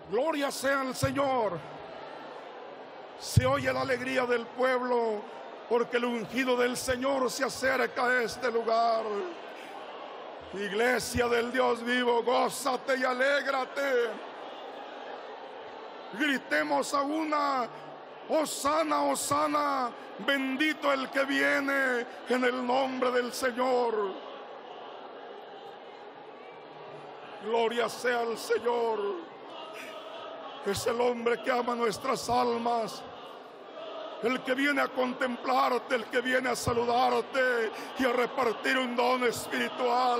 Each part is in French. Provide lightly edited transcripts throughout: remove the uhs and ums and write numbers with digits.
Gloria sea al Señor. Se oye la alegría del pueblo porque el ungido del Señor se acerca a este lugar. Iglesia del Dios vivo, gózate y alégrate. Gritemos a una: Hosana, Hosana, bendito el que viene en el nombre del Señor. Gloria sea al Señor. Es el hombre que ama nuestras almas, el que viene a contemplarte, el que viene a saludarte y a repartir un don espiritual.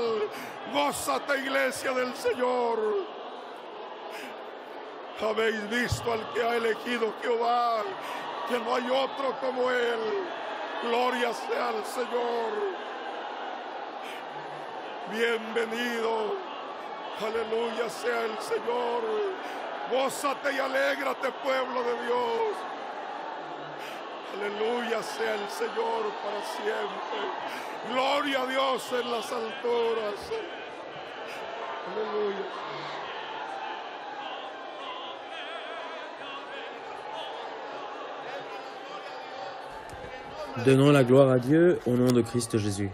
Gózate, iglesia del Señor. Habéis visto al que ha elegido Jehová, que no hay otro como él. Gloria sea al Señor. Bienvenido. Aleluya sea el Señor. Gózate y alégrate, pueblo de Dios. Aleluya sea el Señor para siempre. Gloria a Dios en las alturas. Aleluya. Donnons la gloire à Dieu au nom de Christ Jésus.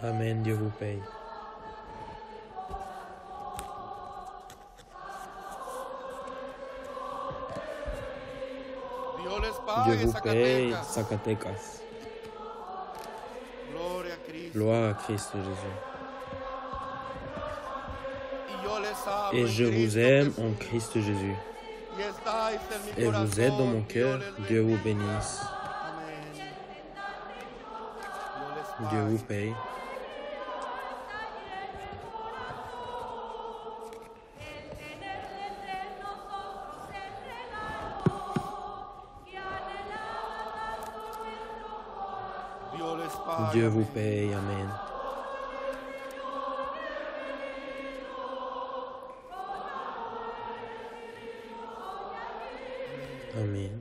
Amen, Dieu vous paye. Dieu vous paye, Zacatecas. Gloire à Christ Jésus. Et je vous aime en Christ Jésus. Et vous êtes dans mon cœur, Dieu vous bénisse. Dieu vous paye. Dieu vous paye, Amen. Amen.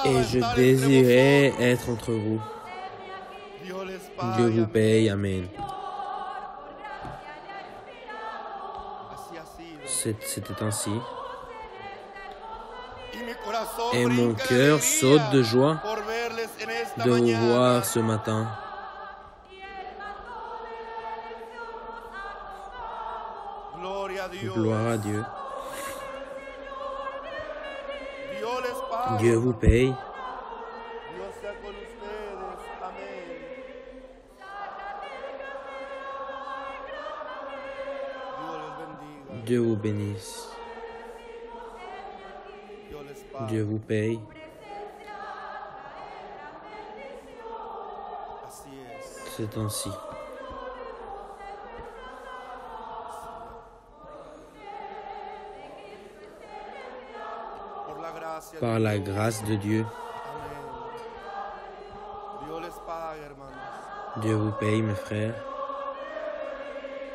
Et je désirais être entre vous. Dieu vous paye, Amen. C'était ainsi. Et mon cœur saute de joie de vous voir ce matin. Gloire à Dieu. Dieu vous paye. Dieu vous bénisse. Dieu vous paye. C'est ainsi. Par la grâce de Dieu. Dieu vous paye, mes frères.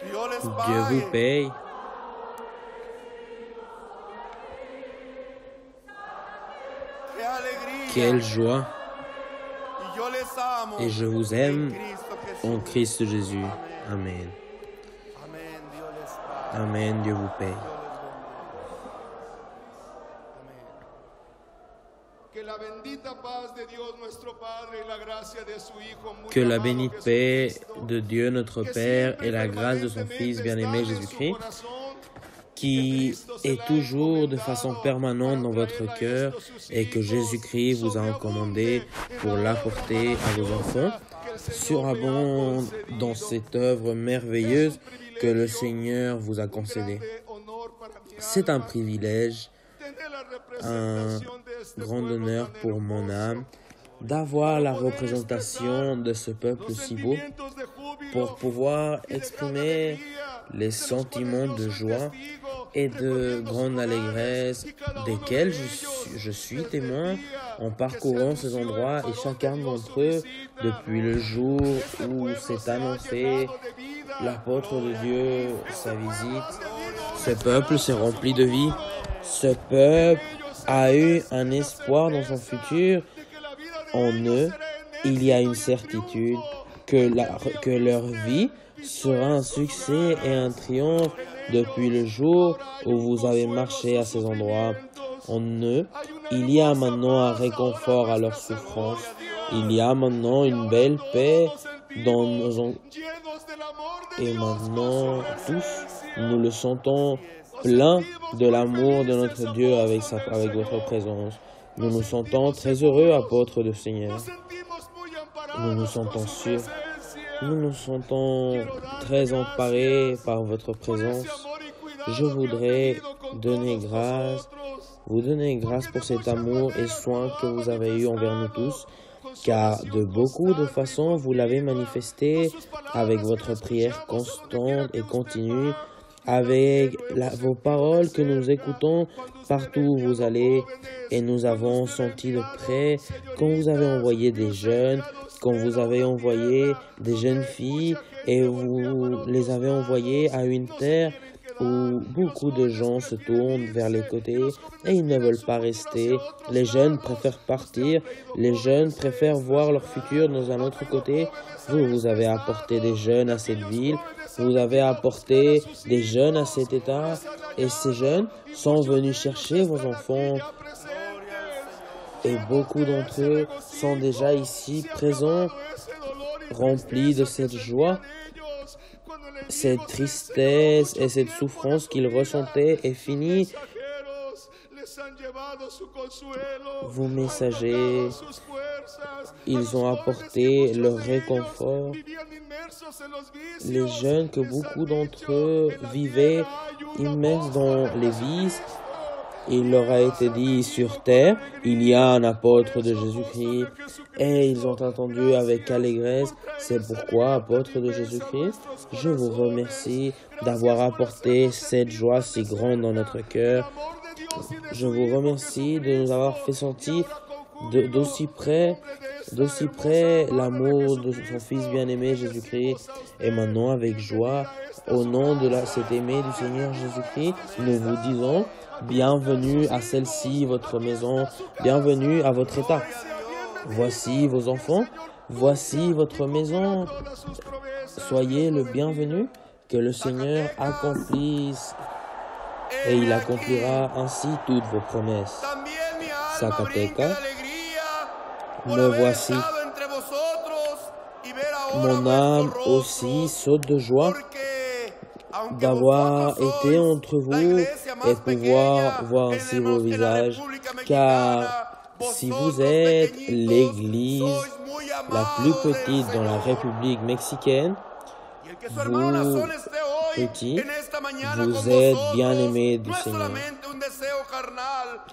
Dieu vous paye. Quelle joie! Et je vous aime en Christ Jésus. Amen. Amen. Dieu vous paye. Que la bénite paix de Dieu notre Père et la grâce de son Fils bien-aimé Jésus-Christ, qui est toujours de façon permanente dans votre cœur et que Jésus-Christ vous a recommandé pour l'apporter à vos enfants, surabonde dans cette œuvre merveilleuse que le Seigneur vous a concédée. C'est un privilège, un grand honneur pour mon âme d'avoir la représentation de ce peuple si beau pour pouvoir exprimer les sentiments de joie et de grande allégresse desquels je suis témoin en parcourant ces endroits et chacun d'entre eux depuis le jour où s'est annoncé l'apôtre de Dieu, sa visite. Ce peuple s'est rempli de vie. Ce peuple a eu un espoir dans son futur. En eux, il y a une certitude que leur vie sera un succès et un triomphe depuis le jour où vous avez marché à ces endroits. En eux, il y a maintenant un réconfort à leur souffrance. Il y a maintenant une belle paix dans nos et maintenant, tous, nous le sentons plein de l'amour de notre Dieu avec votre présence. Nous nous sentons très heureux, apôtres du Seigneur. Nous nous sentons sûrs. Nous nous sentons très emparés par votre présence. Je voudrais vous donner grâce pour cet amour et soin que vous avez eu envers nous tous, car de beaucoup de façons vous l'avez manifesté avec votre prière constante et continue, avec vos paroles que nous écoutons partout où vous allez, et nous avons senti de près quand vous avez envoyé des jeunes, quand vous avez envoyé des jeunes filles, et vous les avez envoyées à une terre où beaucoup de gens se tournent vers les côtés et ils ne veulent pas rester. Les jeunes préfèrent partir, les jeunes préfèrent voir leur futur dans un autre côté. Vous avez apporté des jeunes à cette ville, vous avez apporté des jeunes à cet état, et ces jeunes sont venus chercher vos enfants. Et beaucoup d'entre eux sont déjà ici présents, remplis de cette joie. Cette tristesse et cette souffrance qu'ils ressentaient est finie. Vos messagers, ils ont apporté leur réconfort. Les jeunes, que beaucoup d'entre eux vivaient immerses dans les vices, il leur a été dit sur terre, il y a un apôtre de Jésus-Christ, et ils ont entendu avec allégresse. C'est pourquoi, apôtre de Jésus-Christ, je vous remercie d'avoir apporté cette joie si grande dans notre cœur. Je vous remercie de nous avoir fait sentir d'aussi près l'amour de son Fils bien-aimé Jésus-Christ. Et maintenant, avec joie, au nom de cet aimé du Seigneur Jésus-Christ, nous vous disons bienvenue à celle-ci, votre maison, bienvenue à votre état. Voici vos enfants, voici votre maison. Soyez le bienvenu, que le Seigneur accomplisse, et il accomplira ainsi toutes vos promesses. Zacatecas, me voici. Mon âme aussi saute de joie d'avoir été entre vous et pouvoir voir ainsi vos visages, car si vous êtes l'Église la plus petite dans la République mexicaine, vous, petits, vous êtes bien-aimés du Seigneur.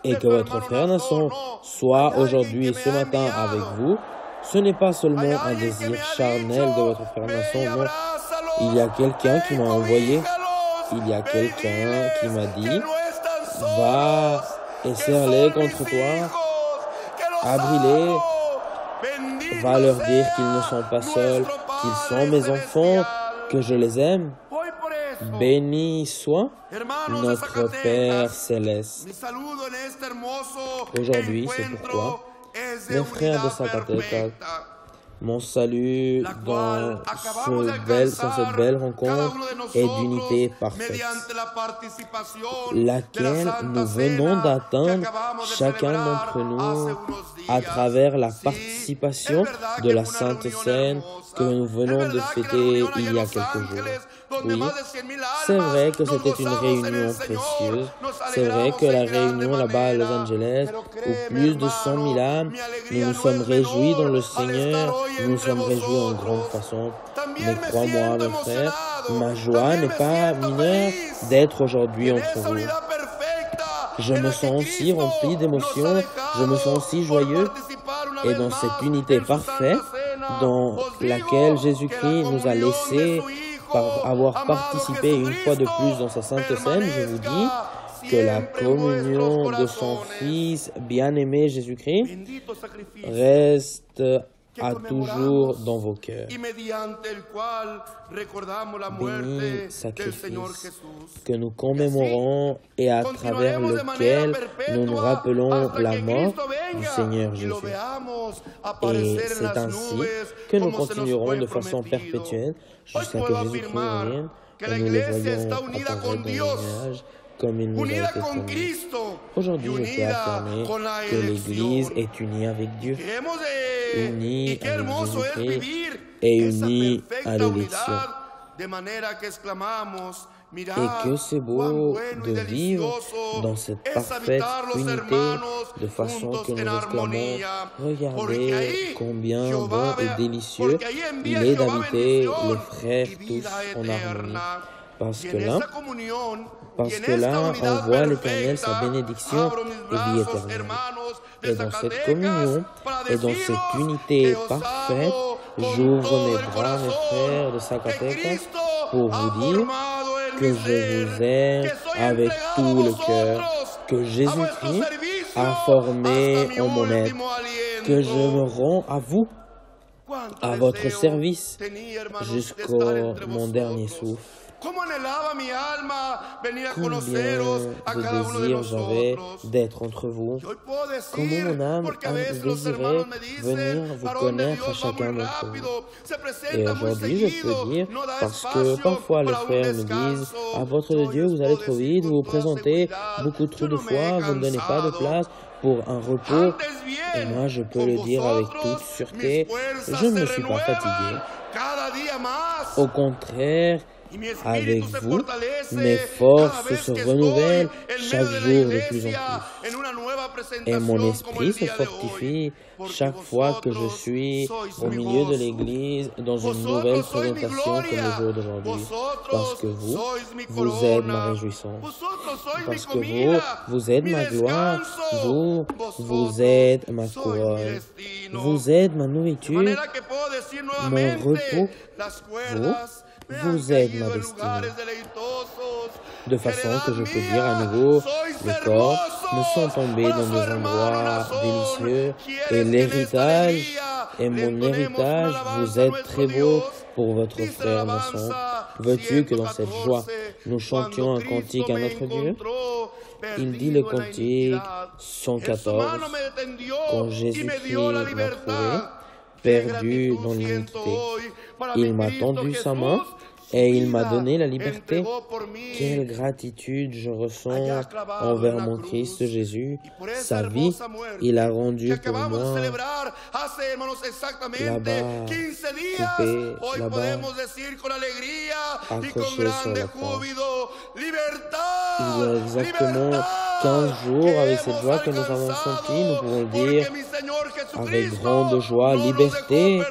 Et que votre frère nation soit aujourd'hui et ce matin avec vous, ce n'est pas seulement un désir charnel de votre frère nation, non. Il y a quelqu'un qui m'a envoyé, il y a quelqu'un qui m'a dit, va et serre-les contre toi, abris-les, va leur dire qu'ils ne sont pas seuls, qu'ils sont mes enfants, que je les aime. Béni soit notre Père céleste. Aujourd'hui, c'est pourquoi, mes frères de Zacatecas, mon salut dans cette belle rencontre est d'unité parfaite, laquelle nous venons d'atteindre chacun d'entre nous à travers la participation de la Sainte Seine que nous venons de fêter il y a quelques jours. Oui, c'est vrai que c'était une réunion précieuse. C'est vrai que la réunion là-bas à Los Angeles, où plus de 100 000 âmes, nous nous sommes réjouis dans le Seigneur, nous nous sommes réjouis en grande façon. Mais crois-moi, mes frères, ma joie n'est pas mineure d'être aujourd'hui entre vous. Je me sens aussi rempli d'émotions, je me sens aussi joyeux, et dans cette unité parfaite dans laquelle Jésus-Christ nous a laissé avoir participé une fois de plus dans sa Sainte Seine, je vous dis que la communion de son Fils bien-aimé Jésus-Christ reste à toujours dans vos cœurs. Béni sacrifice que nous commémorons et à travers lequel nous nous rappelons la mort du Seigneur Jésus. Et c'est ainsi que nous continuerons de façon perpétuelle jusqu'à que Jésus-Christ revienne et nous le voyons apparaître dans les nuages comme il nous a été promis. Aujourd'hui, je peux affirmer que l'Église est unie avec Dieu, unie avec Jésus-Christ et unie à l'élection. Et que c'est beau de vivre dans cette parfaite unité, de façon que nous exclamons, regardez combien bon et délicieux il est d'habiter les frères tous en harmonie. Parce que là, on voit l'Éternel, sa bénédiction et vie éternelle. Et dans cette communion et dans cette unité parfaite, j'ouvre mes bras, mes frères de Zacatecas, pour vous dire que je vous aime avec tout le cœur, que Jésus-Christ a formé en mon être, que je me rends à vous, à votre service, jusqu'au mon dernier souffle. Combien de désir j'avais d'être entre vous. Comment mon âme désirait venir vous connaître à chacun d'entre vous. Et aujourd'hui, je peux dire, parce que parfois les frères me disent, à votre Dieu, vous allez trop vite, vous vous présentez beaucoup trop de fois, vous ne donnez pas de place pour un repos. Et moi, je peux le dire avec toute sûreté, je ne me suis pas fatigué. Au contraire, avec vous, mes forces se renouvellent chaque jour de plus en plus. Et mon esprit se fortifie chaque fois que je suis au milieu de l'Église dans une nouvelle présentation comme le jour d'aujourd'hui. Parce que vous êtes ma réjouissance. Parce que vous êtes ma gloire. Vous êtes ma couronne. Vous êtes ma nourriture, mon repos. Vous êtes ma destinée. De façon que je peux dire à nouveau, les corps me sont tombés dans des endroits délicieux et l'héritage et mon héritage, vous êtes très beau pour votre frère Masson. Veux-tu que dans cette joie, nous chantions un cantique à notre Dieu? Il dit le cantique 114, quand Jésus-Christ m'a trouvé, perdu dans l'iniquité. Il m'a tendu sa main et il m'a donné la liberté. Quelle gratitude je ressens envers mon Christ Jésus. Sa vie, il a rendu pour moi là-bas, coupé, là-bas, accroché sur la croix. Il y a exactement 15 jours, avec cette joie que nous avons sentie, nous pouvons dire avec grande joie, liberté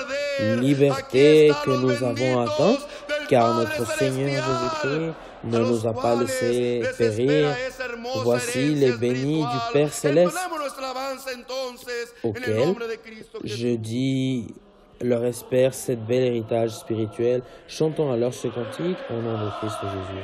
que nous avons atteinte, car notre Seigneur Jésus-Christ ne nous a pas laissé périr. Voici les bénis du Père Céleste, auquel je dis leur espère cette belle héritage spirituel. Chantons alors ce cantique au nom de Christ Jésus.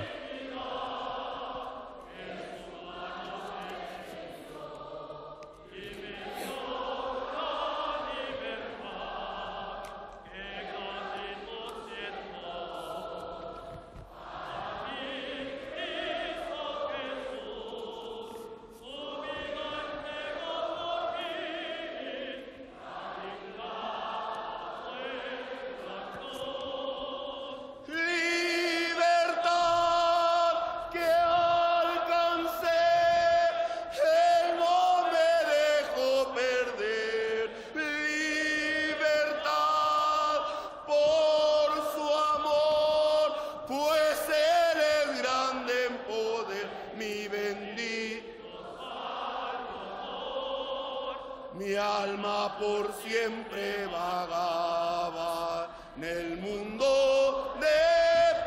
mi alma por siempre vagaba en el mundo de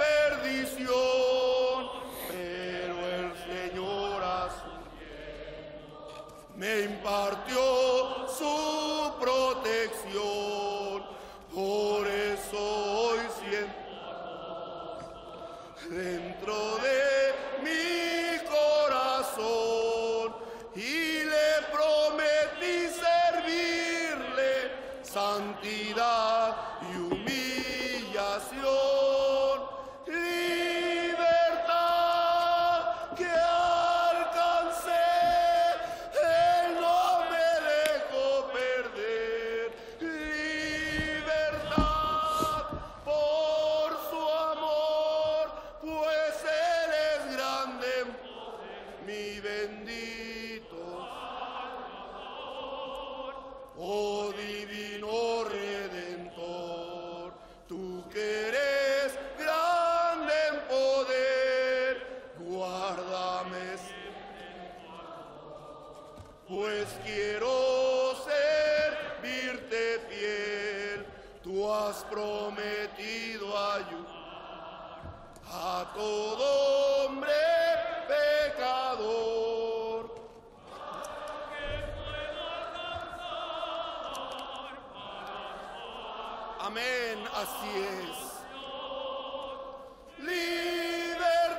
perdición, pero el Señor a su tiempo me impartió su protección. Por eso hoy siento dentro de mi corazón y le prometí servirle santidad y humillación. Libertad que alcancé, Él no me dejó perder. Libertad por su amor, pues Él es grande, mi bendito Salvador. Oh divino Redentor, tú que eres grande en poder, guárdame, pues quiero servirte fiel. Tú has prometido ayudar a todo hombre pecador. Amén, así es.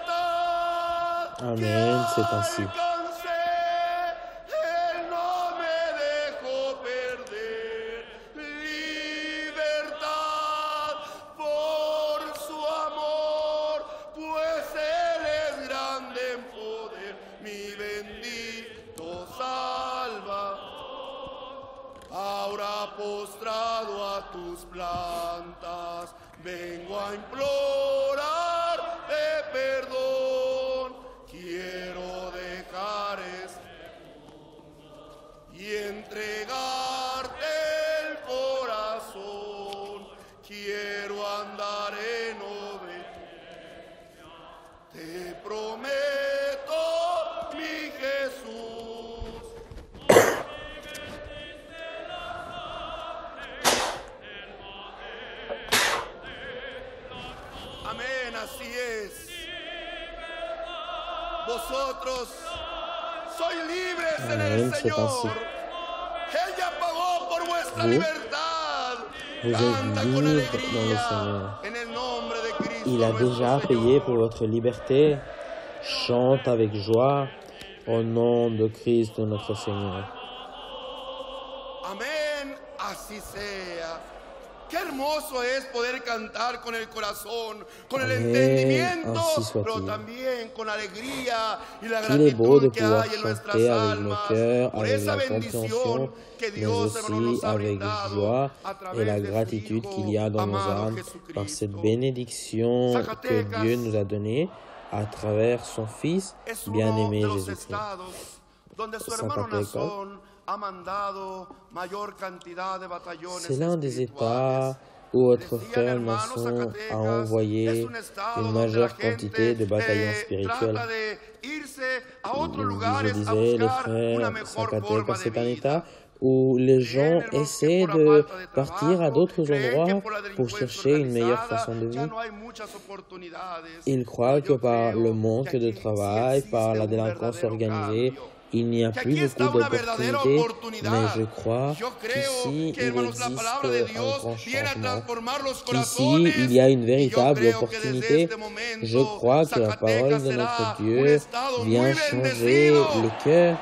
Libertad. Amen, c'est ainsi. Alcancé, Él no me dejó perder. Libertad por su amor, pues Él es grande en poder, mi bendito Salvador. Ahora postrado a tus plantas, vengo a implorarte perdón. Quiero dejar este mundo y entregarte el corazón. Quiero andar en obediencia, te prometo, mi Jesús. Amén, así es. Vosotros sois libres en el Amen, c'est ainsi. Señor. Él ya pagó por vuestra Vous, libertad. vous Canta êtes con libres dans le alegría Seigneur. en el nombre de Cristo Il a nuestro déjà Señor. payé pour votre liberté. Chante avec joie au nom de Christ notre Seigneur. Amén, así sea. Qué hermoso es poder cantar con el corazón, con el Amén, entendimiento, así soit-il. pero también con alegría y la Qu'il est beau de gratitud que pouvoir hay en nuestras chanter avec nos almas cœurs, por avec esa la bendición compréhension, que mais Dios, hermano, aussi nos ha avec brindado joie a et través la de su gratitude qu'il y a Hijo dans nos amado âmes par cette Jesucristo. bénédiction que Zacatecas Dieu nous a donnée à travers son Fils Es uno bien-aimé de los Jésus-Christ. estados donde su hermano Zacatecas, Nazón ha mandado mayor cantidad de batallones c'est l'un des espirituales. États où Le votre decía el frère hermano Nasson a Zacatecas, es envoyé un estado une donde la majeure gente quantité de bataillons spirituels. trata de irse a otros Je lugares a disais, les buscar una frères mejor forma Zacatecas, de c'est un vida. État où les gens Creen, hermanos, que essaient por la de falta de partir à trabajo, d'autres creen que endroits por la pour delincuencia chercher une meilleure organizada façon de ya vie. no hay muchas oportunidades. Ils croient Pero que yo par le creo manque que de aquí sí travail, par existe la un délinquance verdadero organisée, cambio. il n'y a Que plus aquí está beaucoup una verdadera d'opportunités, mais oportunidad. je crois Yo creo qu'ici, que, il hermanos, la existe palabra de un Dios grand viene a changement, transformar los qu'ici, corazones. il y a une Y yo véritable creo que desde opportunité. este Je momento crois que la parole Zacatecas de notre será un Dieu estado vient muy changer bendecido. les cœurs.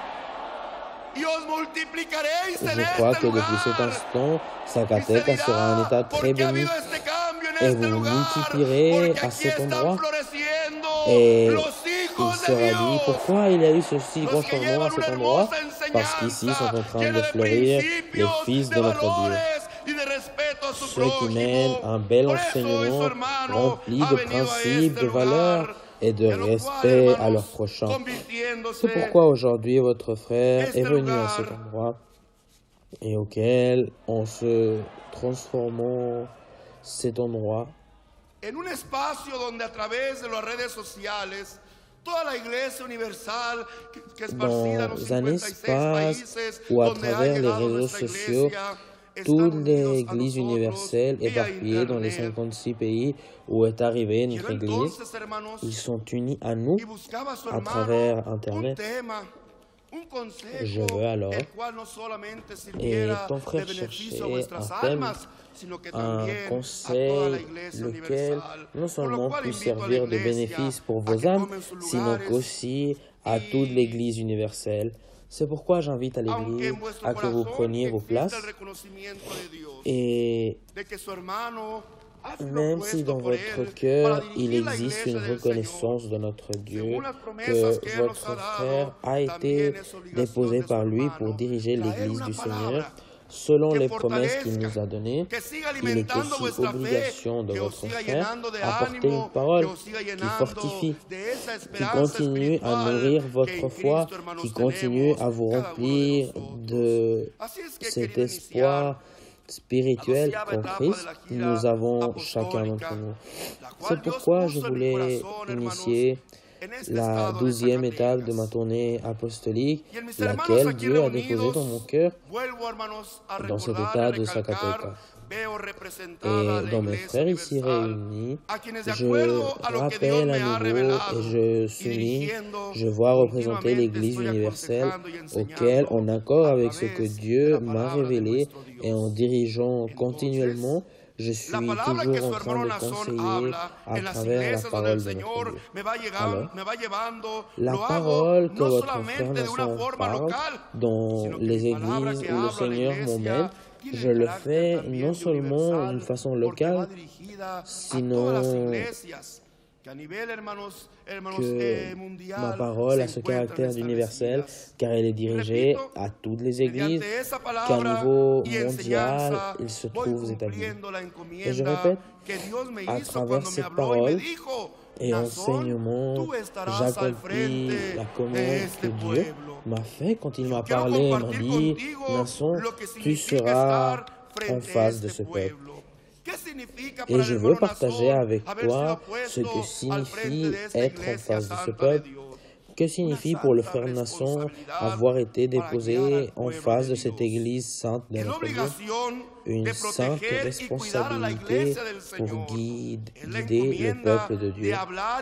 Y os multiplicaréis en Je crois este que depuis cet lugar. instant, Y se Zacatecas sera un dirá, État ¿por très qué ha béni habido este cambio en et este vous lugar? multiplierez Porque à aquí cet están endroit. floreciendo Et los il hijos de sera dit Dios. pourquoi il y a eu ce si grand Los que changement à llevan una cet endroit. hermosa Parce qu'ici sont enseñanza en train llena de de fleurir les principios, fils de de notre Dieu. valores y de respeto a su Ceux qui mènent prójimo. un bel Por eso hoy su enseignement hermano rempli ha de venido a principes, este de valeurs lugar. et de En lo cual, respect à hermanos, leurs prochains. convirtiéndose C'est pourquoi aujourd'hui votre frère este est venu à cet lugar endroit et auquel, en se transformant cet endroit en un espacio donde a través de las redes sociales Dans un espace où à travers les réseaux sociaux, toute l'Église universelle éparpillée dans les 56 pays où est arrivée notre Église, ils sont unis à nous à travers Internet. Je veux alors, et ton frère cherchait un thème, un conseil, lequel non seulement puisse servir de bénéfice pour vos âmes, sinon qu'aussi à toute l'Église universelle. C'est pourquoi j'invite à l'Église à que vous preniez vos places et même si dans votre cœur il existe une reconnaissance de notre Dieu, que votre frère a été déposé par lui pour diriger l'Église du Seigneur, selon les promesses qu'il nous a données, il est aussi obligation de votre frère d'apporter une parole qui fortifie, qui continue à nourrir votre foi, qui continue à vous remplir de cet espoir spirituel qu'en Christ, nous avons chacun d'entre nous. C'est pourquoi je voulais initier la 12e étape de ma tournée apostolique, laquelle Dieu a déposée dans mon cœur, dans cet état de Zacatecas. Et dans mes frères ici réunis, je rappelle à nouveau et je souligne, je vois représenter l'Église universelle auquel, en accord avec ce que Dieu m'a révélé et en dirigeant continuellement, je suis toujours en train de conseiller à travers la parole de notre Dieu. Alors, la parole que votre frère nation parle dans les églises où le Seigneur m'emmène, je le fais non seulement d'une façon locale, sinon que ma parole a ce caractère d'universel, car elle est dirigée à toutes les églises, qu'à niveau mondial, il se trouve établi. Et je répète, à travers cette parole et enseignement, j'accomplis la commande que Dieu m'a fait quand il m'a parlé et m'a dit, Nason, tu seras en face de ce peuple. Et je veux partager avec toi ce que signifie être en face de ce peuple. Que signifie pour le frère Nason avoir été déposé en face de cette Église sainte de notre Dieu? Une sainte responsabilité pour guider le peuple de Dieu.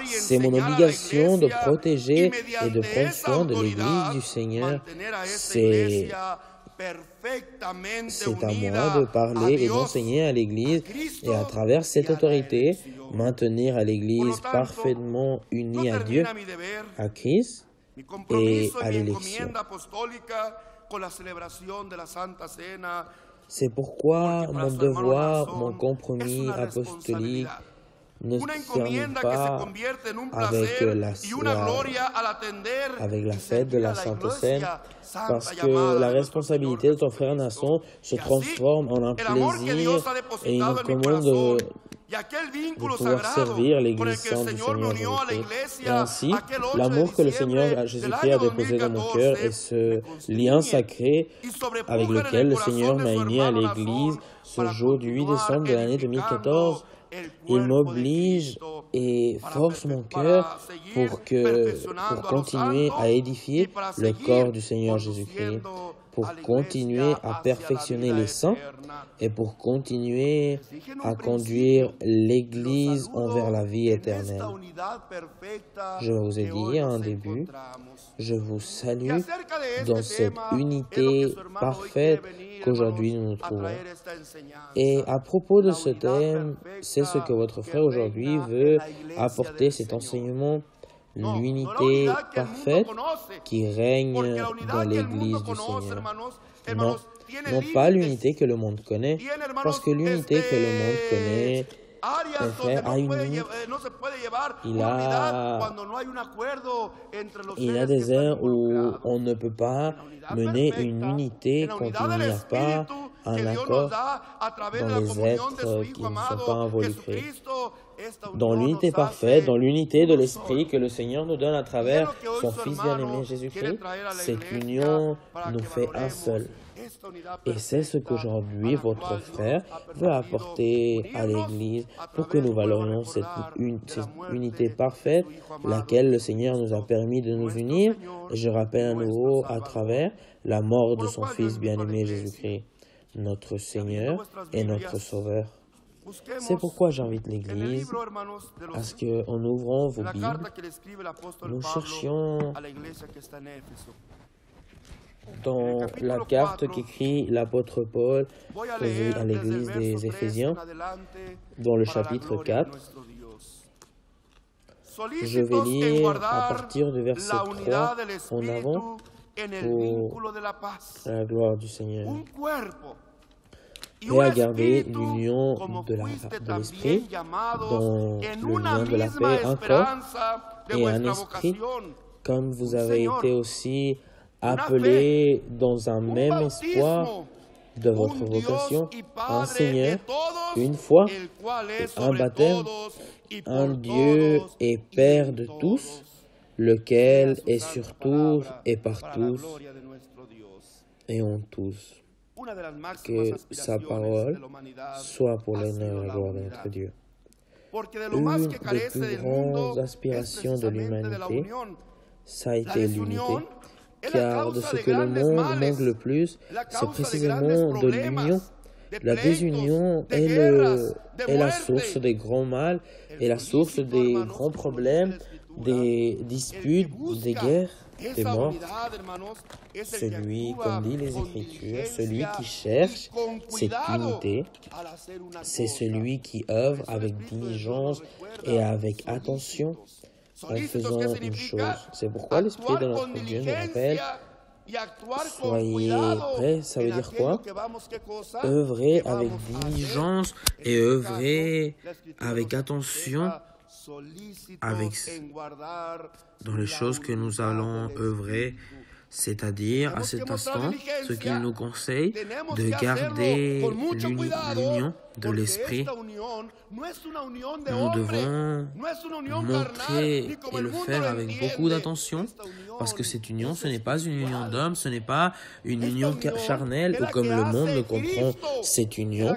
C'est mon obligation de protéger et de prendre soin de l'Église du Seigneur. C'est à moi de parler et d'enseigner à l'Église et à travers cette autorité, maintenir à l'Église parfaitement unie à Dieu, à Christ et à l'élection. C'est pourquoi mon devoir, mon compromis apostolique ne se termine pas avec la fête de la Sainte Seine, parce que la responsabilité de ton frère Nason se transforme en un plaisir et une commande de pouvoir servir l'Église sainte du Seigneur Jésus-Christ. Et ainsi, l'amour que le Seigneur Jésus-Christ a déposé dans mon cœur et ce lien sacré avec lequel le Seigneur m'a uni à l'Église ce jour du 8 décembre de l'année 2014, il m'oblige et force mon cœur pour continuer à édifier le corps du Seigneur Jésus-Christ, pour continuer à perfectionner les saints et pour continuer à conduire l'Église envers la vie éternelle. Je vous ai dit à un début, je vous salue dans cette unité parfaite qu'aujourd'hui nous nous trouvons. Et à propos de ce thème, c'est ce que votre frère aujourd'hui veut apporter, cet enseignement, l'unité parfaite qui règne dans l'Église du Seigneur. Non pas l'unité que le monde connaît, parce que l'unité que le monde connaît, mon frère a une limite. Il a des heures où on ne peut pas mener une unité quand il n'y a pas un accord dans les êtres qui ne sont pas involucrés. dans l'unité parfaite, dans l'unité de l'Esprit que le Seigneur nous donne à travers son Fils bien-aimé Jésus-Christ. Cette union nous fait un seul. Et c'est ce qu'aujourd'hui votre frère veut apporter à l'Église pour que nous valorions cette unité parfaite, laquelle le Seigneur nous a permis de nous unir. Et je rappelle à nouveau à travers la mort de son Fils bien-aimé Jésus-Christ, notre Seigneur et notre Sauveur. C'est pourquoi j'invite l'Église à ce qu'en ouvrant vos Bibles, nous cherchions dans la carte qu'écrit l'apôtre Paul à l'Église des Éphésiens, dans le chapitre 4. Je vais lire à partir du verset 3 en avant pour la gloire du Seigneur. Et à garder l'union de l'Esprit dans le lien de la paix, un corps et un esprit, comme vous avez été aussi appelés dans un même espoir de votre vocation, un Seigneur, une foi, un baptême, un Dieu et Père de tous, lequel est sur tous et par tous et en tous. Que sa parole soit pour l'honneur et la gloire de notre Dieu. Une des plus grandes aspirations de l'humanité, ça a été l'unité, car de ce que le monde manque le plus, c'est précisément de l'union. La désunion est la source des grands mal, est la source des grands problèmes, des disputes, des guerres, des morts. Celui, comme dit les Écritures, celui qui cherche cette unité, c'est celui qui œuvre avec diligence et avec attention en faisant une chose. C'est pourquoi l'Esprit de notre Dieu nous rappelle: soyez prêts. Ça veut dire quoi? Œuvrer avec diligence et œuvrer avec attention dans les choses que nous allons œuvrer, c'est-à-dire à cet instant, ce qu'il nous conseille de garder l'union de l'Esprit. Nous devons montrer et le faire avec beaucoup d'attention, parce que cette union, ce n'est pas une union d'hommes, ce n'est pas une union charnelle, ou comme le monde le comprend. Cette union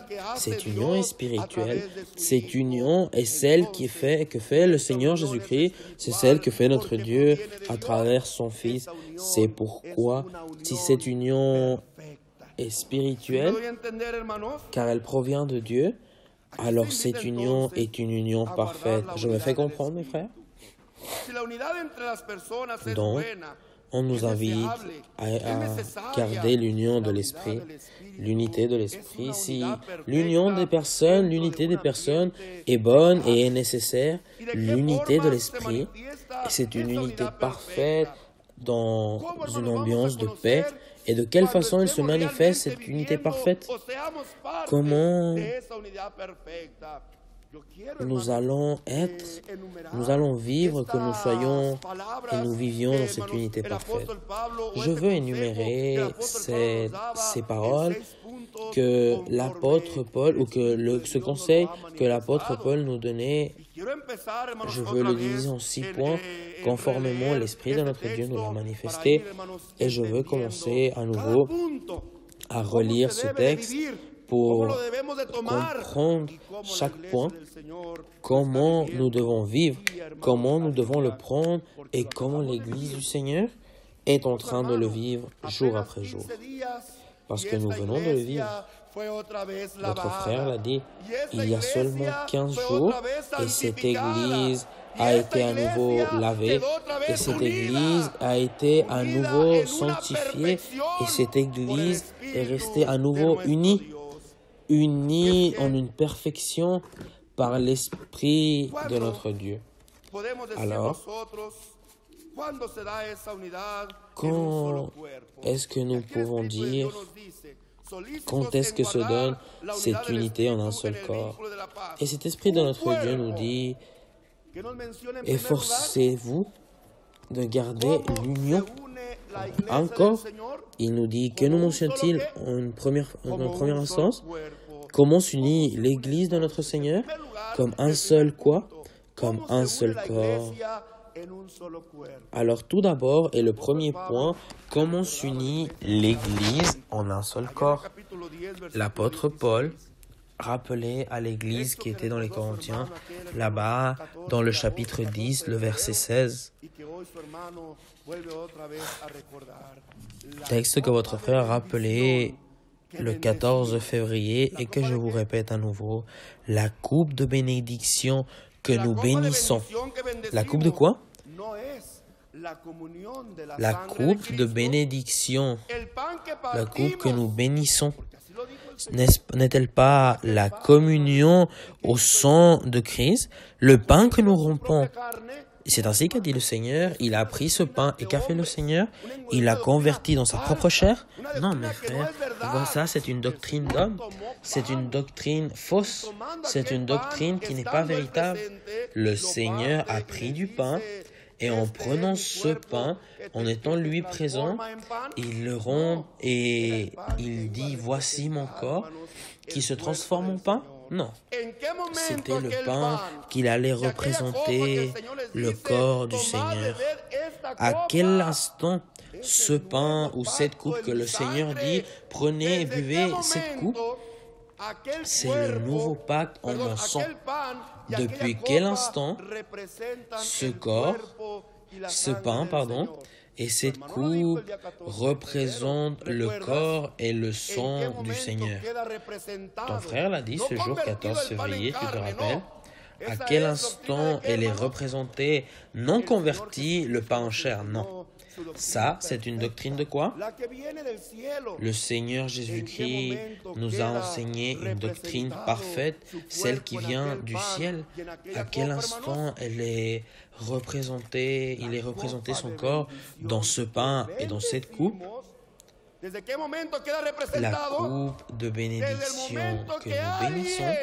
est spirituelle. Cette union est celle que fait le Seigneur Jésus-Christ, c'est celle que fait notre Dieu à travers son Fils. C'est pourquoi, si cette union est spirituelle, car elle provient de Dieu, alors cette union est une union parfaite. Je me fais comprendre, mes frères? Donc, on nous invite à garder l'union de l'Esprit, l'unité de l'Esprit. Si l'union des personnes, l'unité des personnes est bonne et est nécessaire, l'unité de l'Esprit, c'est une unité parfaite dans une ambiance de paix. Et de quelle façon il se manifeste cette unité parfaite? Comment nous allons vivre, que nous soyons et nous vivions dans cette unité parfaite. Je veux énumérer ces paroles que l'apôtre Paul, ou que ce conseil que l'apôtre Paul nous donnait. Je veux le diviser en 6 points, conformément l'Esprit de notre Dieu nous l'a manifesté. Et je veux commencer à nouveau à relire ce texte pour comprendre chaque point, comment nous devons vivre, comment nous devons le prendre et comment l'Église du Seigneur est en train de le vivre jour après jour. Parce que nous venons de le vivre. Notre frère l'a dit, il y a seulement 15 jours, et cette Église a été à nouveau lavée, et cette Église a été à nouveau sanctifiée, et cette Église est restée à nouveau unie en une perfection par l'Esprit de notre Dieu. Alors, quand est-ce que nous pouvons dire, quand est-ce que se donne cette unité en un seul corps? Et cet Esprit de notre Dieu nous dit, efforcez-vous de garder l'union. Encore, il nous dit, que nous mentionne-t-il en première instance? Comment s'unit l'Église de notre Seigneur? Comme un seul quoi? Comme un seul corps. Alors tout d'abord, et le premier point, comment s'unit l'Église en un seul corps? L'apôtre Paul rappelait à l'Église qui était dans les Corinthiens, là-bas, dans le chapitre 10, le verset 16, texte que votre frère a rappelé le 14 février et que je vous répète à nouveau, la coupe de bénédiction que nous bénissons. La coupe de quoi? La coupe de bénédiction, la coupe que nous bénissons. N'est-elle pas la communion au sang de Christ, le pain que nous rompons? C'est ainsi qu'a dit le Seigneur. Il a pris ce pain et qu'a fait le Seigneur? Il l'a converti dans sa propre chair? Non, mes frères, ça c'est une doctrine d'homme. C'est une doctrine fausse. C'est une doctrine qui n'est pas véritable. Le Seigneur a pris du pain et en prenant ce pain, en étant lui présent, il le rompt et il dit « Voici mon corps qui se transforme en pain ». Non, c'était le pain qu'il allait représenter le corps du Seigneur. À quel instant ce pain ou cette coupe que le Seigneur dit « Prenez et buvez cette coupe », c'est le nouveau pacte en mon sang. Depuis quel instant ce corps, ce pain, et cette coupe représentent le corps et le sang du Seigneur? Ton frère l'a dit ce jour 14 février, tu te rappelles? À quel instant elle est représentée, non convertie, le pain en chair? Non. Ça, c'est une doctrine de quoi? Le Seigneur Jésus-Christ nous a enseigné une doctrine parfaite, celle qui vient du ciel. À quel instant elle est représentée, il est représenté son corps dans ce pain et dans cette coupe? La coupe de bénédiction que nous bénissons.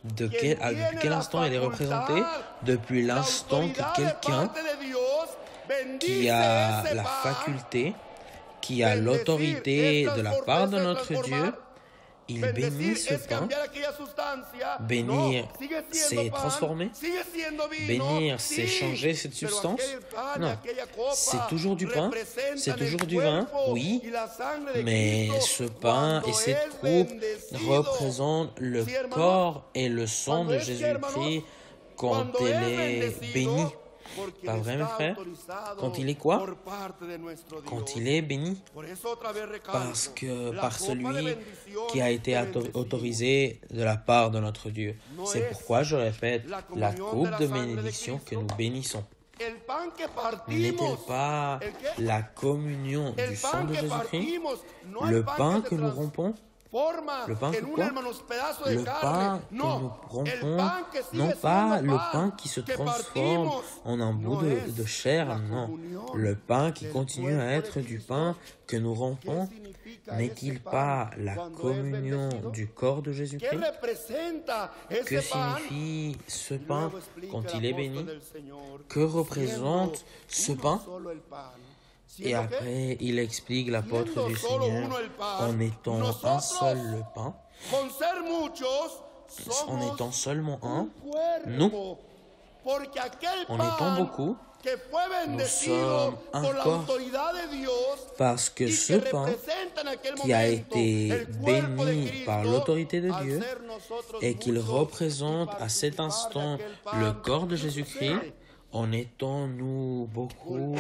Depuis quel instant elle est représentée? Depuis l'instant que quelqu'un qui a la faculté, qui a l'autorité de la part de notre Dieu, il bénit ce pain. Bénir, c'est transformer. Bénir, c'est changer cette substance. Non, c'est toujours du pain, c'est toujours du vin, oui, mais ce pain et cette coupe représentent le corps et le sang de Jésus-Christ quand elle est bénie. Pas vrai, mes frères? Quand il est quoi? Quand il est béni. Parce que par celui qui a été autorisé de la part de notre Dieu. C'est pourquoi je répète, la coupe de bénédiction que nous bénissons. N'est-elle pas la communion du sang de Jésus-Christ? Le pain que nous rompons? Le pain que quoi? Le pain que nous rompons, non pas le pain qui se transforme en un bout de chair, non. Le pain qui continue à être du pain que nous rompons, n'est-il pas la communion du corps de Jésus-Christ? Que signifie ce pain quand il est béni? Que représente ce pain? Et après, il explique l'apôtre du Seigneur, en étant un seul le pain, en étant seulement un, nous, en étant beaucoup, nous sommes un corps, parce que ce pain qui a été béni par l'autorité de Dieu et qu'il représente à cet instant le corps de Jésus-Christ, en étant nous beaucoup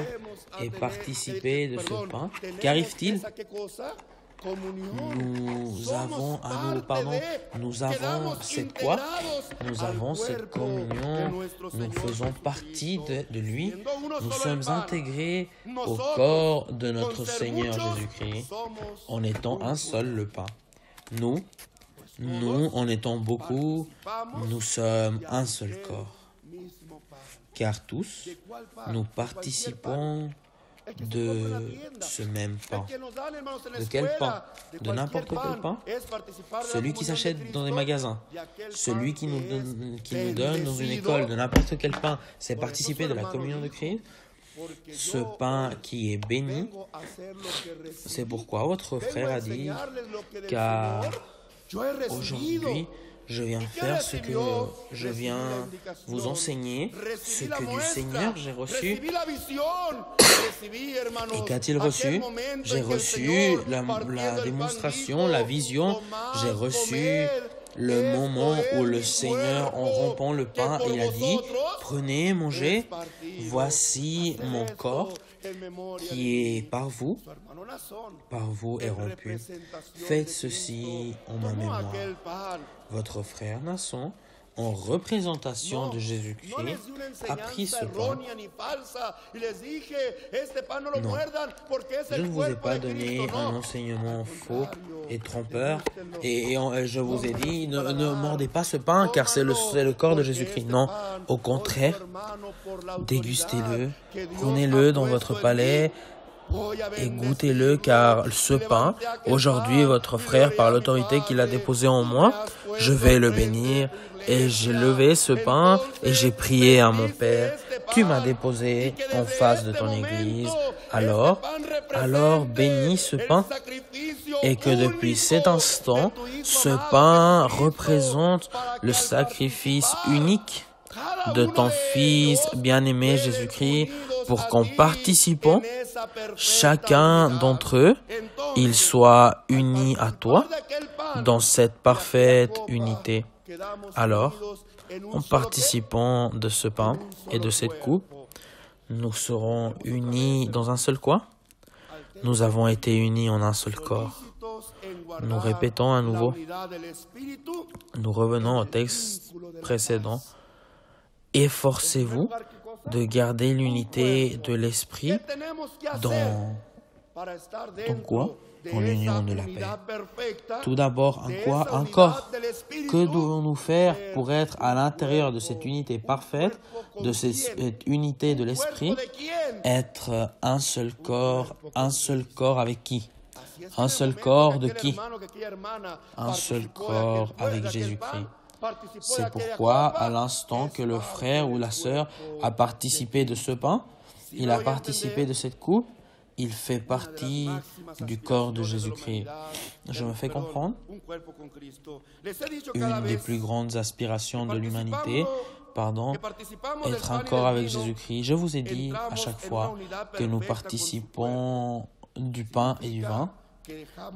et participer de ce pain, qu'arrive-t-il? Nous avons cette quoi? Nous avons cette communion, nous faisons partie de lui, nous sommes intégrés au corps de notre Seigneur Jésus-Christ, en étant un seul le pain. Nous, en étant beaucoup, nous sommes un seul corps. Car tous, nous participons de ce même pain. De quel pain? De n'importe quel pain? Celui qui s'achète dans des magasins, celui qui nous donne dans une école, de n'importe quel pain, c'est participer de la communion de Christ. Ce pain qui est béni, c'est pourquoi votre frère a dit, car Aujourd'hui, je viens faire ce que je viens vous enseigner, ce que du Seigneur j'ai reçu. Et qu'a-t-il reçu? J'ai reçu la démonstration, la vision, j'ai reçu le moment où le Seigneur, en rompant le pain, il a dit, prenez, mangez, voici mon corps qui est par vous est rompu. Faites ceci en ma mémoire. Votre frère Nasson, en représentation de Jésus-Christ, a pris ce pain. Non, je ne vous ai pas donné un enseignement faux et trompeur, et je vous ai dit, ne mordez pas ce pain, car c'est le corps de Jésus-Christ. Non, au contraire, dégustez-le, prenez-le dans votre palais, et goûtez-le, car ce pain, aujourd'hui, votre frère, par l'autorité qu'il a déposée en moi, je vais le bénir. Et j'ai levé ce pain et j'ai prié à mon Père, tu m'as déposé en face de ton Église. Alors bénis ce pain, et que depuis cet instant, ce pain représente le sacrifice unique de ton Fils bien-aimé Jésus-Christ, pour qu'en participant, chacun d'entre eux, il soit uni à toi dans cette parfaite unité. Alors, en participant de ce pain et de cette coupe, nous serons unis dans un seul quoi? Nous avons été unis en un seul corps. Nous répétons à nouveau. Nous revenons au texte précédent. Efforcez-vous de garder l'unité de l'esprit dans quoi? Dans l'union de la paix. Tout d'abord, un corps. Que devons-nous faire pour être à l'intérieur de cette unité parfaite, de cette unité de l'esprit? Être un seul corps avec qui? Un seul corps de qui? Un seul corps avec Jésus-Christ. C'est pourquoi, à l'instant que le frère ou la sœur a participé de ce pain, il a participé de cette coupe, il fait partie du corps de Jésus-Christ. Je me fais comprendre? Une des plus grandes aspirations de l'humanité, être un corps avec Jésus-Christ. Je vous ai dit à chaque fois que nous participons du pain et du vin,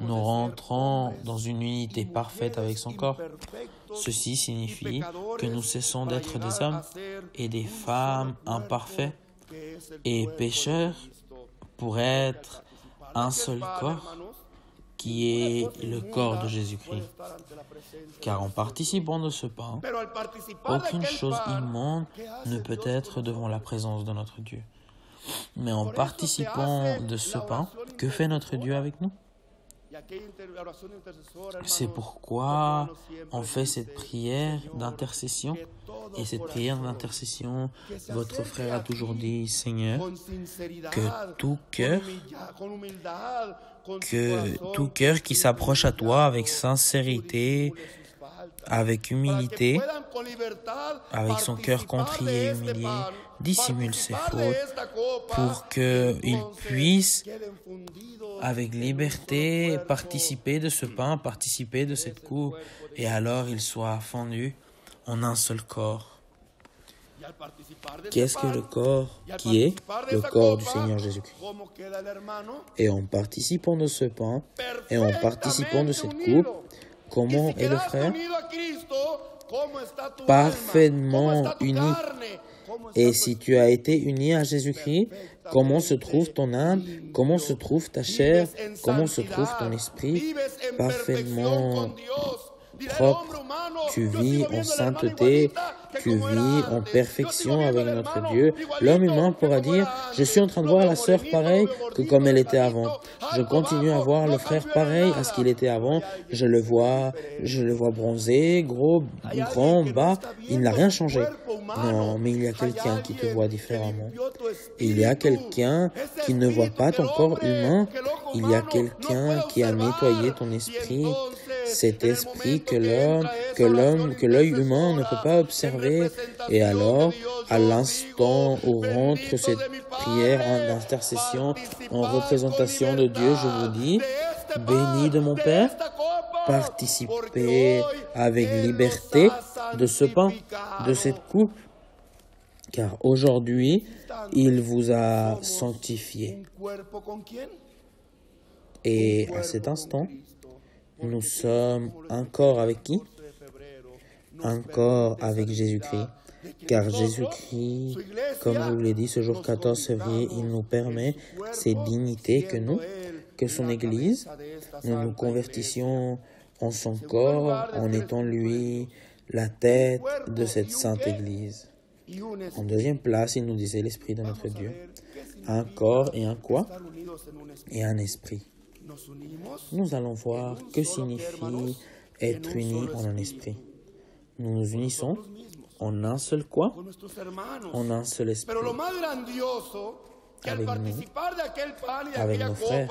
nous rentrons dans une unité parfaite avec son corps. Ceci signifie que nous cessons d'être des hommes et des femmes imparfaits et pécheurs pour être un seul corps qui est le corps de Jésus-Christ. Car en participant de ce pain, aucune chose immonde ne peut être devant la présence de notre Dieu. Mais en participant de ce pain, que fait notre Dieu avec nous? C'est pourquoi on fait cette prière d'intercession. Et cette prière d'intercession, votre frère a toujours dit, Seigneur, que tout cœur qui s'approche à toi avec sincérité, avec humilité, avec son cœur contrit et humilié, dissimule ses fautes pour qu'il puisse, avec liberté, participer de ce pain, participer de cette coupe, et alors il soit fondu en un seul corps. Qu'est-ce que le corps qui est le corps du Seigneur Jésus-Christ? Et en participant de ce pain, et en participant de cette coupe, comment est le frère? Parfaitement uni. Et si tu as été uni à Jésus-Christ, comment se trouve ton âme? Comment se trouve ta chair? Comment se trouve ton esprit? Parfaitement propre. Tu vis en sainteté, tu vis en perfection avec notre Dieu. L'homme humain pourra dire, je suis en train de voir la sœur pareille que comme elle était avant. Je continue à voir le frère pareil à ce qu'il était avant. Je le vois bronzé, gros, grand, bas. Il n'a rien changé. Non, mais il y a quelqu'un qui te voit différemment. Il y a quelqu'un qui ne voit pas ton corps humain. Il y a quelqu'un qui a nettoyé ton esprit. Cet esprit que l'œil humain ne peut pas observer. Et alors, à l'instant où rentre cette prière d'intercession en représentation de Dieu, je vous dis, béni de mon Père, participer avec liberté de ce pain, de cette coupe, car aujourd'hui, il vous a sanctifié. Et à cet instant, nous sommes un corps avec qui? Un corps avec Jésus-Christ. Car Jésus-Christ, comme je vous l'ai dit, ce jour 14 février, il nous permet ces dignités que son Église, nous nous convertissions en son corps, en étant lui la tête de cette sainte Église. En deuxième place, il nous disait l'Esprit de notre Dieu. Un corps et un quoi? Et un esprit. Nous allons voir que signifie être unis en un esprit. Nous nous unissons en un seul quoi? En un seul esprit. Avec nous, avec nos frères.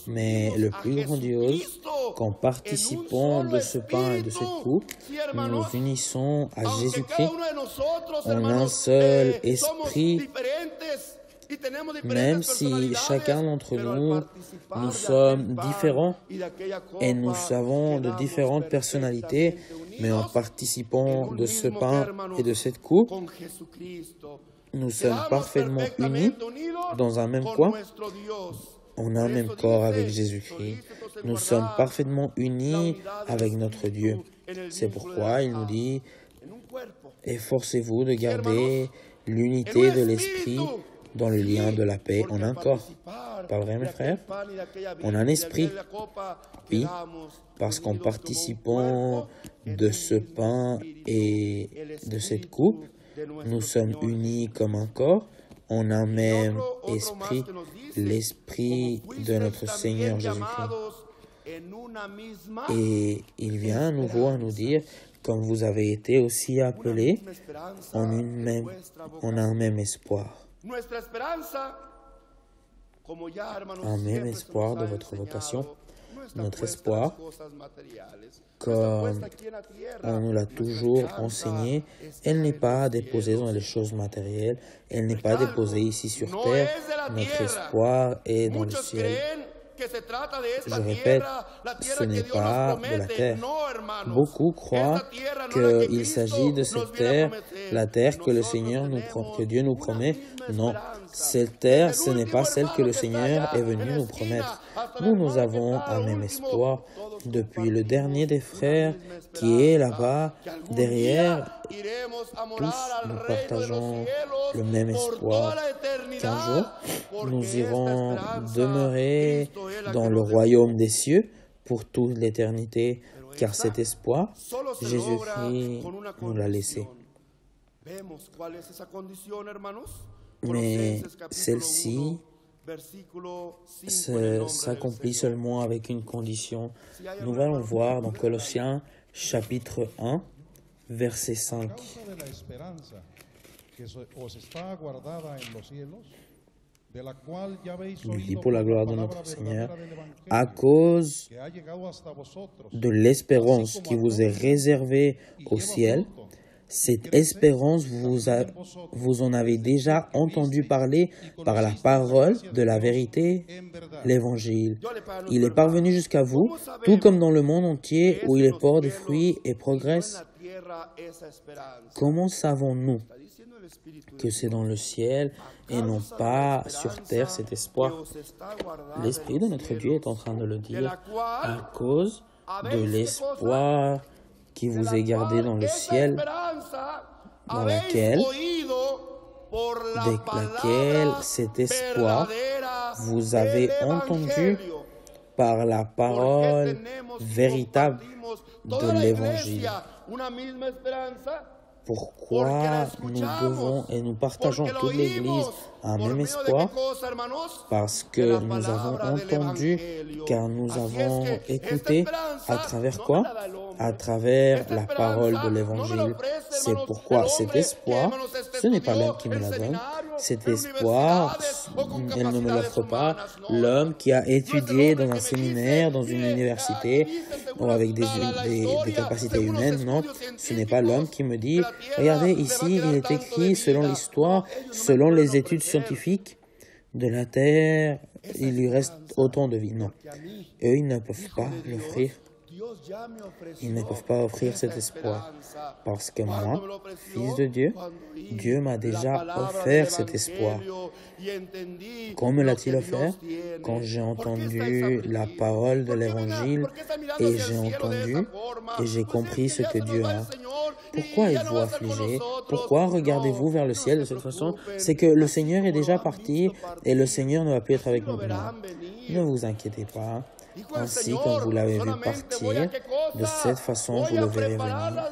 Mais le plus grandiose, qu'en participant de ce pain et de cette coupe, nous nous unissons à Jésus-Christ en un seul esprit, même si chacun d'entre nous sommes différents et nous avons de différentes personnalités, mais en participant de ce pain et de cette coupe, nous sommes parfaitement unis dans un même quoi? En un même corps avec Jésus-Christ. Nous sommes parfaitement unis avec notre Dieu. C'est pourquoi il nous dit, efforcez-vous de garder l'unité de l'esprit dans le lien de la paix en un corps. Pas vrai, mes frères? En un esprit. Oui, parce qu'en participant de ce pain et de cette coupe, nous sommes unis comme un corps, en un même esprit, l'esprit de notre Seigneur Jésus-Christ. Et il vient à nouveau à nous dire, comme vous avez été aussi appelés en un même espoir. Un même espoir de votre vocation. Notre espoir, comme on nous l'a toujours enseigné, elle n'est pas déposée dans les choses matérielles, elle n'est pas déposée ici sur terre, notre espoir est dans le ciel. Je répète, ce n'est pas de la terre. Beaucoup croient qu'il s'agit de cette terre, la terre que le Seigneur que Dieu nous promet. Non, cette terre, ce n'est pas celle que le Seigneur est venu nous promettre. Nous avons un même espoir depuis le dernier des frères qui est là-bas, derrière. Tous nous partageons le même espoir qu'un jour, nous irons demeurer dans le royaume des cieux pour toute l'éternité, car cet espoir, Jésus-Christ nous l'a laissé. Mais celle-ci s'accomplit seulement avec une condition. Nous allons voir dans Colossiens chapitre 1, verset 5. Il dit pour la gloire de notre Seigneur, à cause de l'espérance qui vous est réservée au ciel, cette espérance, vous en avez déjà entendu parler par la parole de la vérité, l'Évangile. Il est parvenu jusqu'à vous, tout comme dans le monde entier où il porte des fruits et progresse. Comment savons-nous que c'est dans le ciel et non pas sur terre cet espoir? L'Esprit de notre Dieu est en train de le dire à cause de l'espoir qui vous est gardé dans le ciel, dans laquelle cet espoir vous avez entendu par la parole véritable de l'Évangile. Pourquoi nous devons et nous partageons toute l'Église un même espoir? Parce que nous avons entendu, car nous avons écouté à travers quoi? À travers la parole de l'Évangile. C'est pourquoi cet espoir, ce n'est pas l'homme qui me la donne. Cet espoir, elle ne me l'offre pas l'homme qui a étudié dans un séminaire, dans une université, ou avec des capacités humaines. Non, ce n'est pas l'homme qui me dit, regardez ici, il est écrit selon l'histoire, selon les études scientifiques de la terre, il lui reste autant de vie. Non, eux, ils ne peuvent pas l'offrir. Ils ne peuvent pas offrir cet espoir. Parce que moi, fils de Dieu, Dieu m'a déjà offert cet espoir. Quand me l'a-t-il offert? Quand j'ai entendu la parole de l'Évangile et j'ai entendu et j'ai compris ce que Dieu a. Pourquoi êtes-vous affligés? Pourquoi regardez-vous vers le ciel de cette façon? C'est que le Seigneur est déjà parti et le Seigneur ne va plus être avec nous. Non, ne vous inquiétez pas. Ainsi, comme vous l'avez vu partir, de cette façon, vous le verrez venir.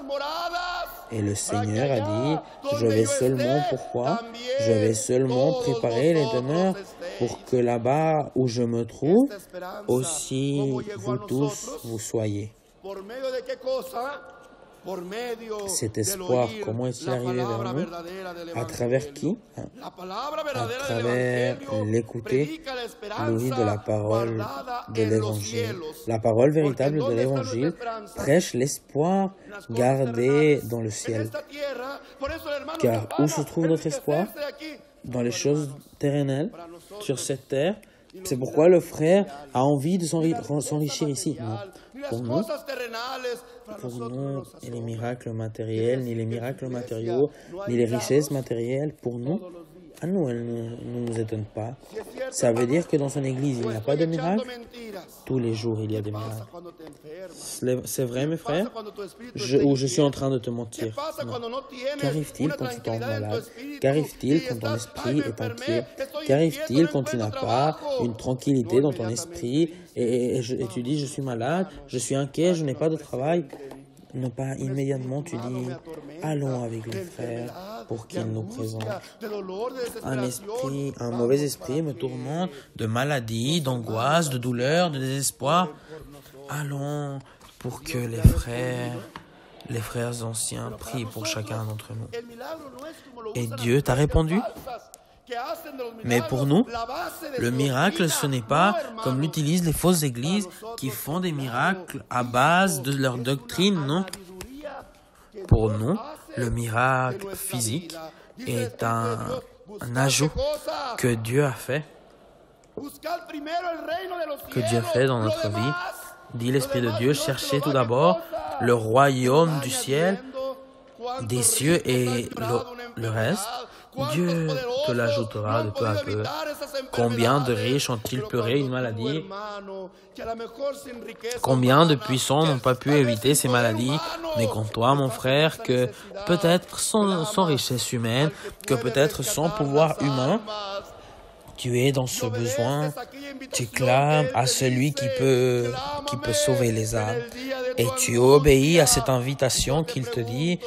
Et le Seigneur a dit, je vais seulement, pourquoi? Je vais seulement préparer les demeures pour que là-bas où je me trouve, aussi vous tous vous soyez. Cet espoir, comment est-il arrivé vers nous? À travers qui? À travers l'écouter, l'ouïe de la parole de l'Évangile. La parole véritable de l'Évangile prêche l'espoir gardé dans le ciel. Car où se trouve notre espoir? Dans les choses terrenales, sur cette terre. C'est pourquoi le frère a envie de s'enrichir ici. Non. Pour nous, ni les miracles matériels, ni les miracles matériaux, ni les richesses matérielles, pour nous, à nous, elles ne nous étonnent pas. Ça veut dire que dans son église, il n'y a pas de miracles. Tous les jours, il y a des miracles. C'est vrai, mes frères? Ou je suis en train de te mentir? Non. Qu'arrive-t-il quand tu tombes malade? Qu'arrive-t-il quand ton esprit est inquiet? Qu'arrive-t-il quand tu n'as pas une tranquillité dans ton esprit et tu dis, je suis malade, je suis inquiet, je n'ai pas de travail? Ne pas immédiatement, tu dis, allons avec les frères pour qu'ils nous présentent. Un mauvais esprit me tourmente de maladie, d'angoisse, de douleur, de désespoir. Allons pour que les frères anciens prient pour chacun d'entre nous. Et Dieu t'a répondu? Mais pour nous, le miracle, ce n'est pas comme l'utilisent les fausses églises qui font des miracles à base de leur doctrine, non. Pour nous, le miracle physique est un ajout que Dieu a fait dans notre vie. Dit l'Esprit de Dieu, cherchez tout d'abord le royaume du ciel, des cieux et le reste. Dieu te l'ajoutera de peu à peu. Combien de riches ont-ils pleuré une maladie? Combien de puissants n'ont pas pu éviter ces maladies? Mais comme toi, mon frère, que peut-être sans richesse humaine, que peut-être sans pouvoir humain, tu es dans ce besoin, tu clames à celui qui peut sauver les âmes. Et tu obéis à cette invitation qu'il te dit.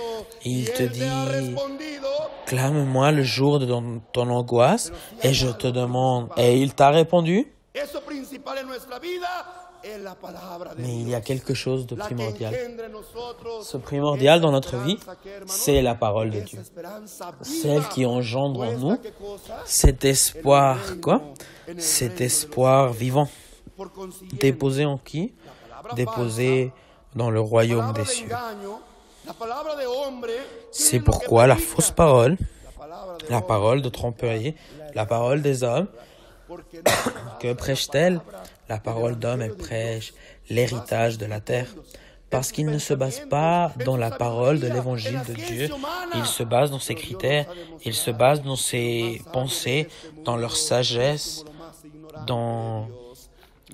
Il te dit, clame-moi le jour de ton angoisse et je te demande. Et il t'a répondu. Mais il y a quelque chose de primordial. Ce primordial dans notre vie, c'est la parole de Dieu. Celle qui engendre en nous cet espoir, cet espoir vivant. Déposé en qui? Déposé dans le royaume des cieux. C'est pourquoi la fausse parole, la parole de tromperie, la parole des hommes, que prêche-t-elle? La parole d'homme, elle prêche l'héritage de la terre. Parce qu'il ne se base pas dans la parole de l'évangile de Dieu, il se base dans ses critères, il se base dans ses pensées, dans leur sagesse, dans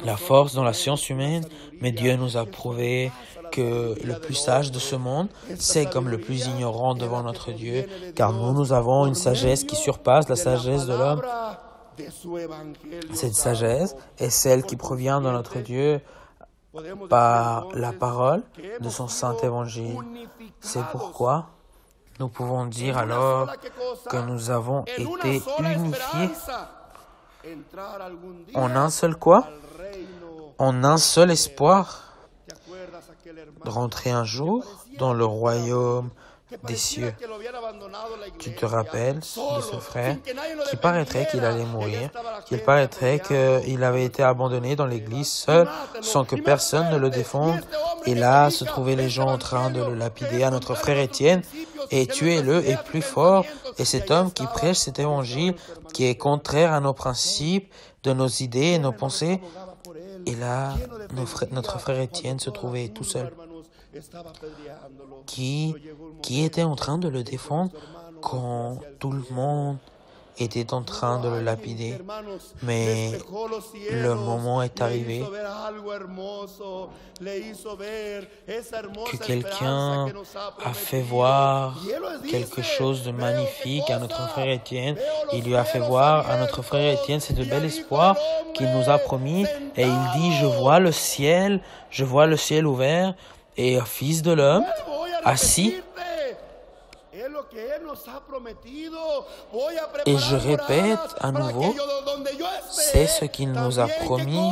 la force, dans la science humaine. Mais Dieu nous a prouvé que le plus sage de ce monde, c'est comme le plus ignorant devant notre Dieu, car nous avons une sagesse qui surpasse la sagesse de l'homme. Cette sagesse est celle qui provient de notre Dieu par la parole de son saint évangile. C'est pourquoi nous pouvons dire alors que nous avons été unifiés en un seul quoi? En un seul espoir de rentrer un jour dans le royaume des cieux. Tu te rappelles de ce frère qui paraîtrait qu'il allait mourir, qu'il paraîtrait qu'il avait été abandonné dans l'église seul, sans que personne ne le défende. Et là se trouvaient les gens en train de le lapider à notre frère Étienne. Et tuez-le est plus fort. Et cet homme qui prêche cet évangile, qui est contraire à nos principes, de nos idées et nos pensées, Et là, notre frère Étienne se trouvait tout seul, qui était en train de le défendre quand tout le monde était en train de le lapider. Mais le moment est arrivé que quelqu'un a fait voir quelque chose de magnifique à notre frère Étienne. Il lui a fait voir à notre frère Étienne ce bel espoir qu'il nous a promis. Et il dit, je vois le ciel ouvert et un fils de l'homme assis. Et je répète à nouveau, c'est ce qu'il nous a promis.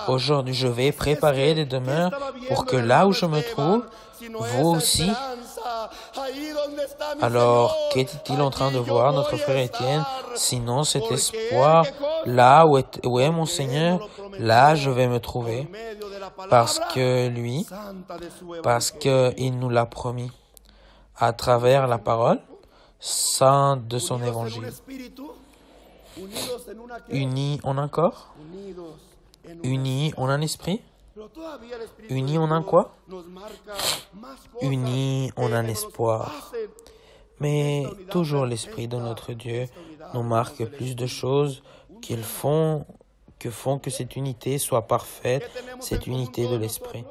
Aujourd'hui, je vais préparer des demeures pour que là où je me trouve, vous aussi. Alors, qu'est-il en train de voir, notre frère Étienne? Sinon, cet espoir, là où est mon Seigneur, là je vais me trouver. Parce qu'il nous l'a promis. À travers la parole sainte de son évangile. Unis en un corps, unis en un esprit, unis en un quoi? Unis en un espoir. Mais toujours l'Esprit de notre Dieu nous marque plus de choses que font que cette unité soit parfaite, cette unité de l'Esprit.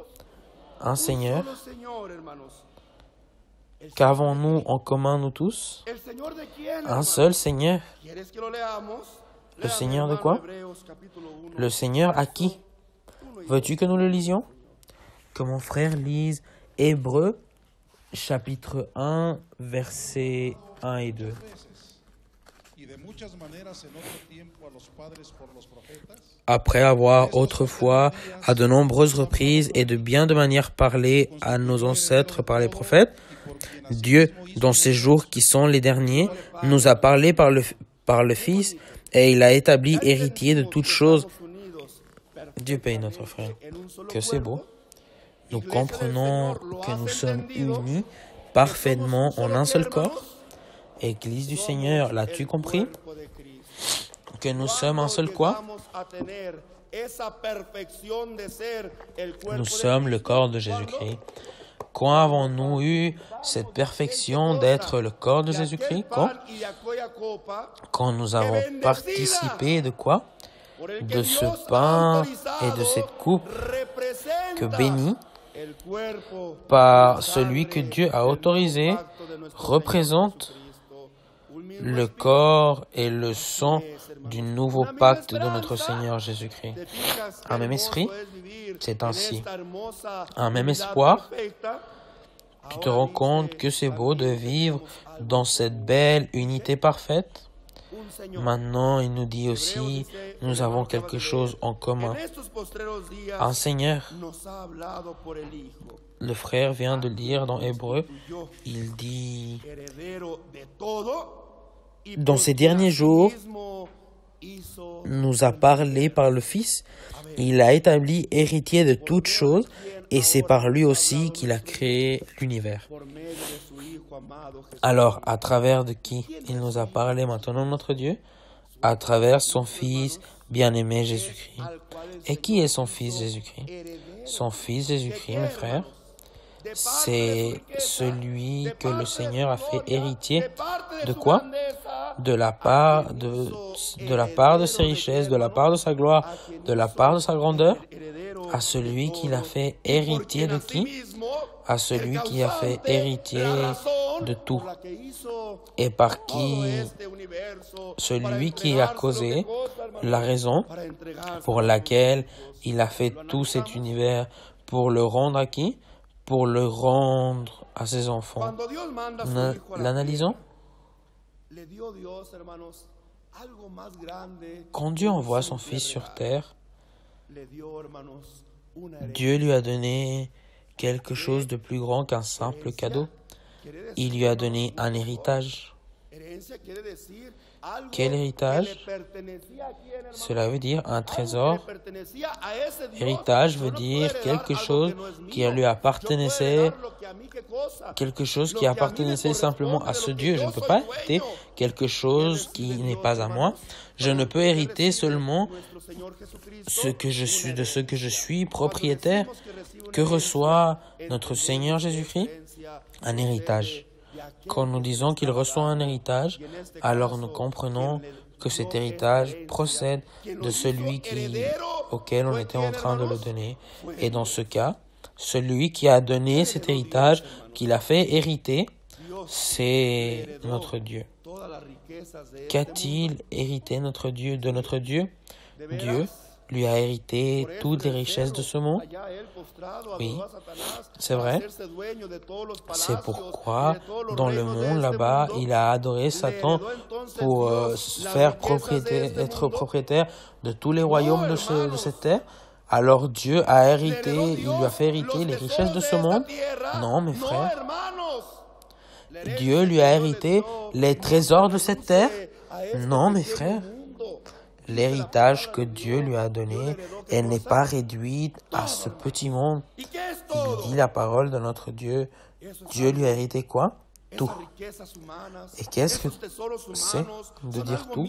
Un Seigneur. Qu'avons-nous en commun, nous tous? Un seul Seigneur. Le Seigneur de quoi? Le Seigneur à qui? Veux-tu que nous le lisions? Que mon frère lise Hébreux, chapitre 1, versets 1 et 2. Après avoir autrefois, à de nombreuses reprises et de bien de manière parlé à nos ancêtres par les prophètes, Dieu, dans ces jours qui sont les derniers, nous a parlé par le Fils et il a établi héritier de toutes choses. Dieu paye notre frère. Que c'est beau. Nous comprenons que nous sommes unis parfaitement en un seul corps. Église du Seigneur, l'as-tu compris? Que nous sommes un seul quoi? Nous sommes le corps de Jésus-Christ. Quand avons-nous eu cette perfection d'être le corps de Jésus-Christ? Quand nous avons participé de quoi? De ce pain et de cette coupe que béni par celui que Dieu a autorisé représente le corps et le sang du nouveau pacte de notre Seigneur Jésus-Christ. Un même esprit, c'est ainsi. Un même espoir. Tu te rends compte que c'est beau de vivre dans cette belle unité parfaite? Maintenant, il nous dit aussi, nous avons quelque chose en commun. Un Seigneur. Le frère vient de lire dans Hébreux, il dit, dans ces derniers jours, nous a parlé par le Fils, il a établi héritier de toutes choses, et c'est par lui aussi qu'il a créé l'univers. Alors, à travers de qui il nous a parlé maintenant, notre Dieu? À travers son Fils bien-aimé Jésus-Christ. Et qui est son Fils Jésus-Christ? Son Fils Jésus-Christ, mes frères, c'est celui que le Seigneur a fait héritier de quoi? De la part de ses richesses, de la part de sa gloire, de la part de sa grandeur, à celui qui l'a fait héritier de qui? À celui qui a fait héritier de tout. Et par qui? Celui qui a causé la raison pour laquelle il a fait tout cet univers, pour le rendre à qui? Pour le rendre à ses enfants. L'analysons? Quand Dieu envoie son Fils sur terre, Dieu lui a donné quelque chose de plus grand qu'un simple cadeau. Il lui a donné un héritage. Quel héritage? Cela veut dire un trésor. Héritage veut dire quelque chose qui lui appartenait, quelque chose qui appartenait simplement à ce Dieu. Je ne peux pas hériter quelque chose qui n'est pas à moi. Je ne peux hériter seulement de ce que je suis propriétaire, que reçoit notre Seigneur Jésus-Christ? Un héritage. Quand nous disons qu'il reçoit un héritage, alors nous comprenons que cet héritage procède de celui auquel on était en train de le donner. Et dans ce cas, celui qui a donné cet héritage, qui l'a fait hériter, c'est notre Dieu. Qu'a-t-il hérité notre Dieu de notre Dieu? Dieu lui a hérité toutes les richesses de ce monde. Oui, c'est vrai. C'est pourquoi, dans le monde là-bas, il a adoré Satan pour être propriétaire de tous les royaumes de cette terre. Alors Dieu a hérité, il lui a fait hériter les richesses de ce monde. Non, mes frères. Dieu lui a hérité les trésors de cette terre. Non, mes frères. L'héritage que Dieu lui a donné, elle n'est pas réduite à ce petit monde. Il dit la parole de notre Dieu. Dieu lui a hérité quoi? Tout. Et qu'est-ce que c'est de dire tout?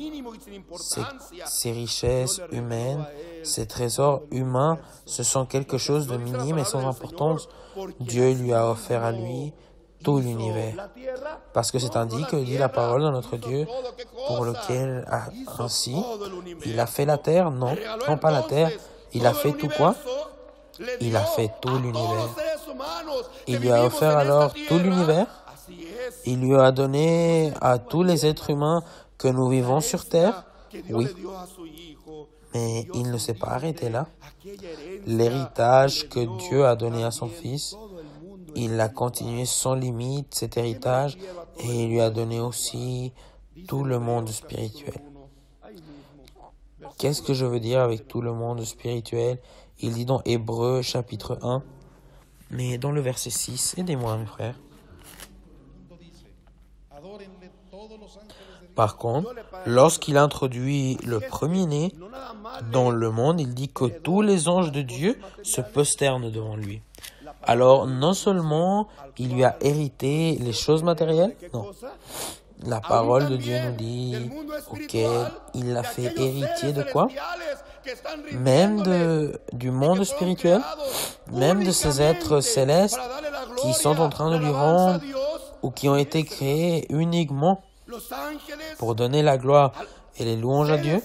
Ces richesses humaines, ces trésors humains, ce sont quelque chose de minime et sans importance. Dieu lui a offert à lui tout l'univers. Parce que c'est ainsi que dit la parole de notre Dieu, pour lequel ainsi il a fait la terre. Non, non pas la terre. Il a fait tout quoi? Il a fait tout l'univers. Il lui a offert alors tout l'univers. Il lui a donné à tous les êtres humains que nous vivons sur terre. Oui. Mais il ne s'est pas arrêté là. L'héritage que Dieu a donné à son Fils, il a continué sans limite cet héritage et il lui a donné aussi tout le monde spirituel. Qu'est-ce que je veux dire avec tout le monde spirituel? Il dit dans Hébreux chapitre 1, mais dans le verset 6, aidez-moi mes frères. Par contre, lorsqu'il introduit le premier-né dans le monde, il dit que tous les anges de Dieu se prosternent devant lui. Alors, non seulement il lui a hérité les choses matérielles, non. La parole de Dieu nous dit il l'a fait héritier de quoi? Même du monde spirituel, même de ces êtres célestes qui sont en train de lui rendre ou qui ont été créés uniquement pour donner la gloire et les louanges à Dieu.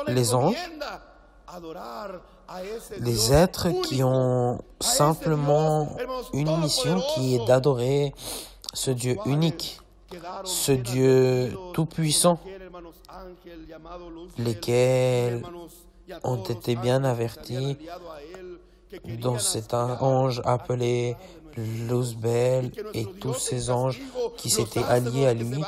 Les anges, les êtres qui ont simplement une mission qui est d'adorer ce Dieu unique, ce Dieu tout-puissant, lesquels ont été bien avertis dans cet ange appelé Luzbel et tous ces anges qui s'étaient alliés à lui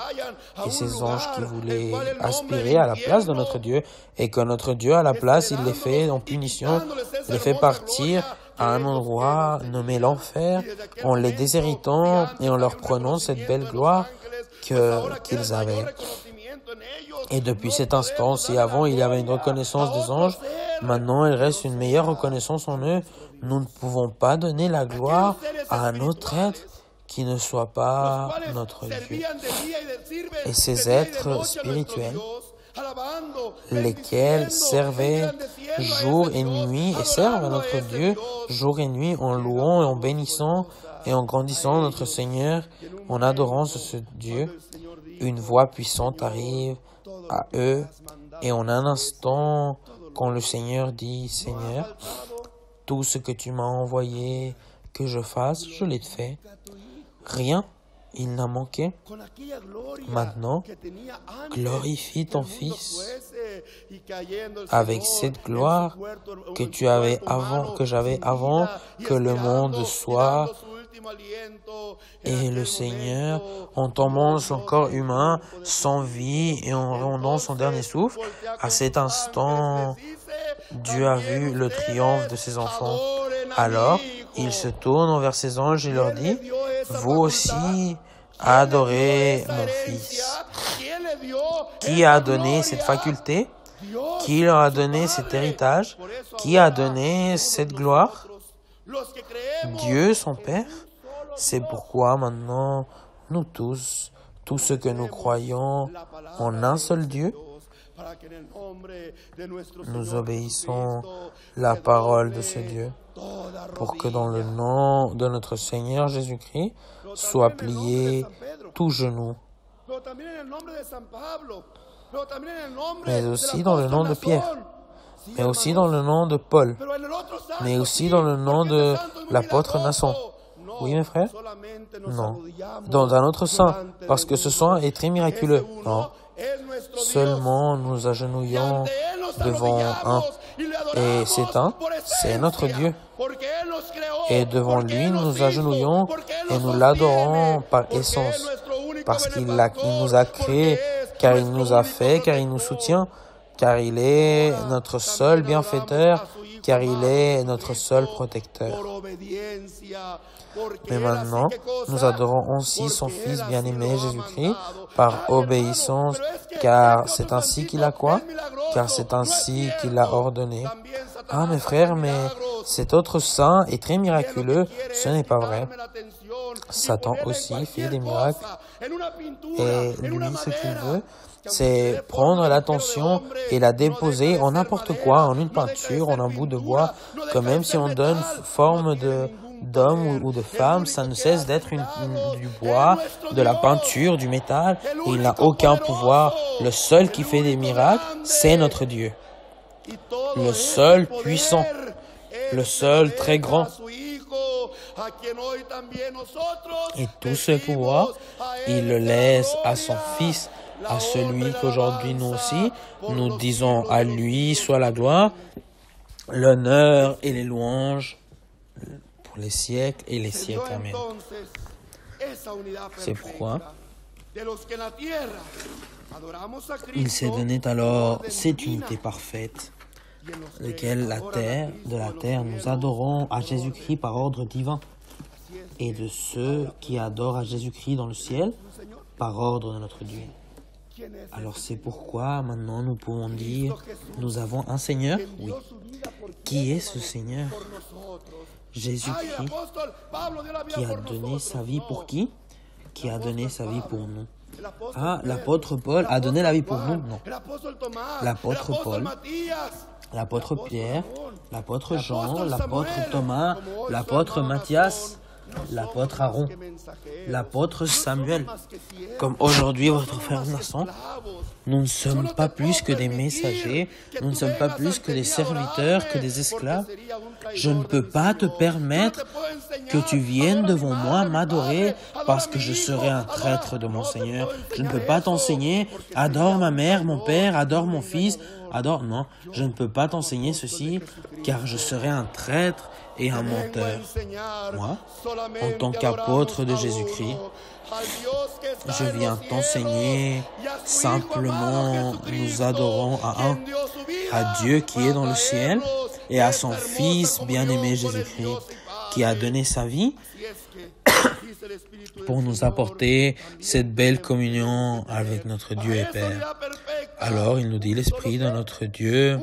et ces anges qui voulaient aspirer à la place de notre Dieu et que notre Dieu à la place il les fait en punition, les fait partir à un endroit nommé l'enfer en les déshéritant et en leur prenant cette belle gloire qu'ils avaient. Et depuis cet instant, si avant il y avait une reconnaissance des anges, maintenant il reste une meilleure reconnaissance en eux. Nous ne pouvons pas donner la gloire à un autre être qui ne soit pas notre Dieu. Et ces êtres spirituels, lesquels servaient jour et nuit et servent à notre Dieu jour et nuit en louant et en bénissant et en grandissant notre Seigneur, en adorant ce Dieu, une voix puissante arrive à eux et en un instant, quand le Seigneur dit « Seigneur, tout ce que tu m'as envoyé que je fasse, je l'ai fait. Rien, il n'a manqué. Maintenant, glorifie ton Fils avec cette gloire que tu avais que j'avais avant que le monde soit. Et le Seigneur, en tombant son corps humain, sans vie et en rendant son dernier souffle, à cet instant, Dieu a vu le triomphe de ses enfants. Alors, il se tourne vers ses anges et leur dit, « Vous aussi, adorez mon Fils. » Qui a donné cette faculté? Qui leur a donné cet héritage? Qui a donné cette gloire? Dieu, son Père. C'est pourquoi maintenant, nous tous ceux que nous croyons en un seul Dieu, Nous obéissons la parole de ce Dieu pour que dans le nom de notre Seigneur Jésus-Christ soit plié tout genou, mais aussi dans le nom de Pierre, mais aussi dans le nom de Paul, mais aussi dans le nom de l'apôtre Nasson. Oui, mes frères? Non. Dans un autre saint, parce que ce saint est très miraculeux. Non. Seulement nous agenouillons devant un. Et c'est un, c'est notre Dieu. Et devant lui, nous nous agenouillons et nous l'adorons par essence. Parce qu'il nous a créés, car il nous a fait, car il nous soutient, car il est notre seul bienfaiteur, car il est notre seul protecteur. Mais maintenant, nous adorons aussi son Fils bien-aimé Jésus-Christ par obéissance, car c'est ainsi qu'il a quoi? Car c'est ainsi qu'il a ordonné. Ah, mes frères, mais cet autre saint est très miraculeux. Ce n'est pas vrai. Satan aussi fait des miracles. Et lui, ce qu'il veut, c'est prendre l'attention et la déposer en n'importe quoi, en une peinture, en un bout de bois, que même si on donne forme d'homme ou de femme, ça ne cesse d'être du bois, de la peinture, du métal, et il n'a aucun pouvoir. Le seul qui fait des miracles, c'est notre Dieu. Le seul puissant, le seul très grand. Et tout ce pouvoir, il le laisse à son Fils, à celui qu'aujourd'hui nous aussi, nous disons à lui soit la gloire, l'honneur et les louanges pour les siècles et les siècles. Amen. C'est pourquoi il s'est donné alors cette unité parfaite, de la terre, nous adorons à Jésus-Christ par ordre divin, et de ceux qui adorent à Jésus-Christ dans le ciel par ordre de notre Dieu. Alors c'est pourquoi maintenant nous pouvons dire, nous avons un Seigneur? Oui. Qui est ce Seigneur? Jésus-Christ, qui a donné sa vie pour qui? Qui a donné sa vie pour nous. Ah, l'apôtre Paul a donné la vie pour nous? Non. L'apôtre Paul, l'apôtre Pierre, l'apôtre Jean, l'apôtre Thomas, l'apôtre Matthias, l'apôtre Aaron, l'apôtre Samuel, comme aujourd'hui votre frère Nasson, nous ne sommes pas plus que des messagers, nous ne sommes pas plus que des serviteurs, que des esclaves. Je ne peux pas te permettre que tu viennes devant moi m'adorer parce que je serai un traître de mon Seigneur. Je ne peux pas t'enseigner, adore ma mère, mon père, adore mon fils, adore... Non, je ne peux pas t'enseigner ceci car je serai un traître et un menteur. Moi, en tant qu'apôtre de Jésus-Christ, je viens t'enseigner simplement, nous adorons à Dieu qui est dans le ciel et à son Fils bien-aimé Jésus-Christ qui a donné sa vie pour nous apporter cette belle communion avec notre Dieu et Père. Alors, il nous dit l'Esprit de notre Dieu.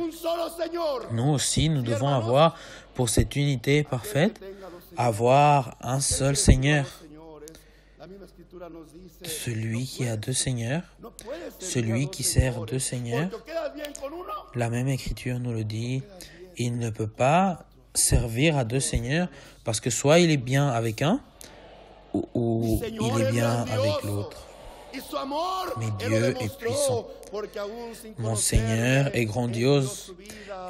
Nous aussi, nous devons avoir, pour cette unité parfaite, avoir un seul Seigneur. Celui qui a deux seigneurs, celui qui sert deux seigneurs, la même Écriture nous le dit, il ne peut pas servir à deux seigneurs parce que soit il est bien avec un ou il est bien avec l'autre. Mais Dieu est puissant. Mon Seigneur est grandiose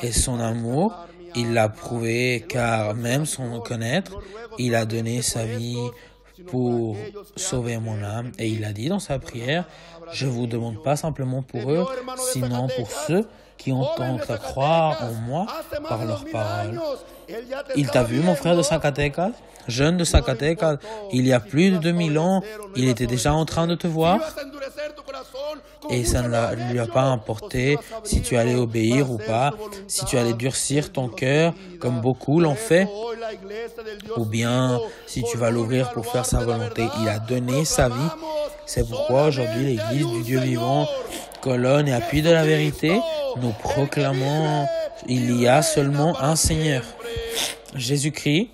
et son amour, il l'a prouvé car même sans le connaître, il a donné sa vie pour sauver mon âme. Et il a dit dans sa prière, je ne vous demande pas simplement pour eux, sinon pour ceux qui ont à croire en moi par leurs paroles. Il t'a vu, mon frère de Zacatecas, jeune de Zacatecas, il y a plus de 2000 ans, il était déjà en train de te voir. Et ça ne lui a pas importé si tu allais obéir ou pas, si tu allais durcir ton cœur comme beaucoup l'ont fait, ou bien si tu vas l'ouvrir pour faire sa volonté. Il a donné sa vie. C'est pourquoi aujourd'hui l'Église du Dieu vivant, colonne et appui de la vérité, nous proclamons il y a seulement un Seigneur, Jésus-Christ,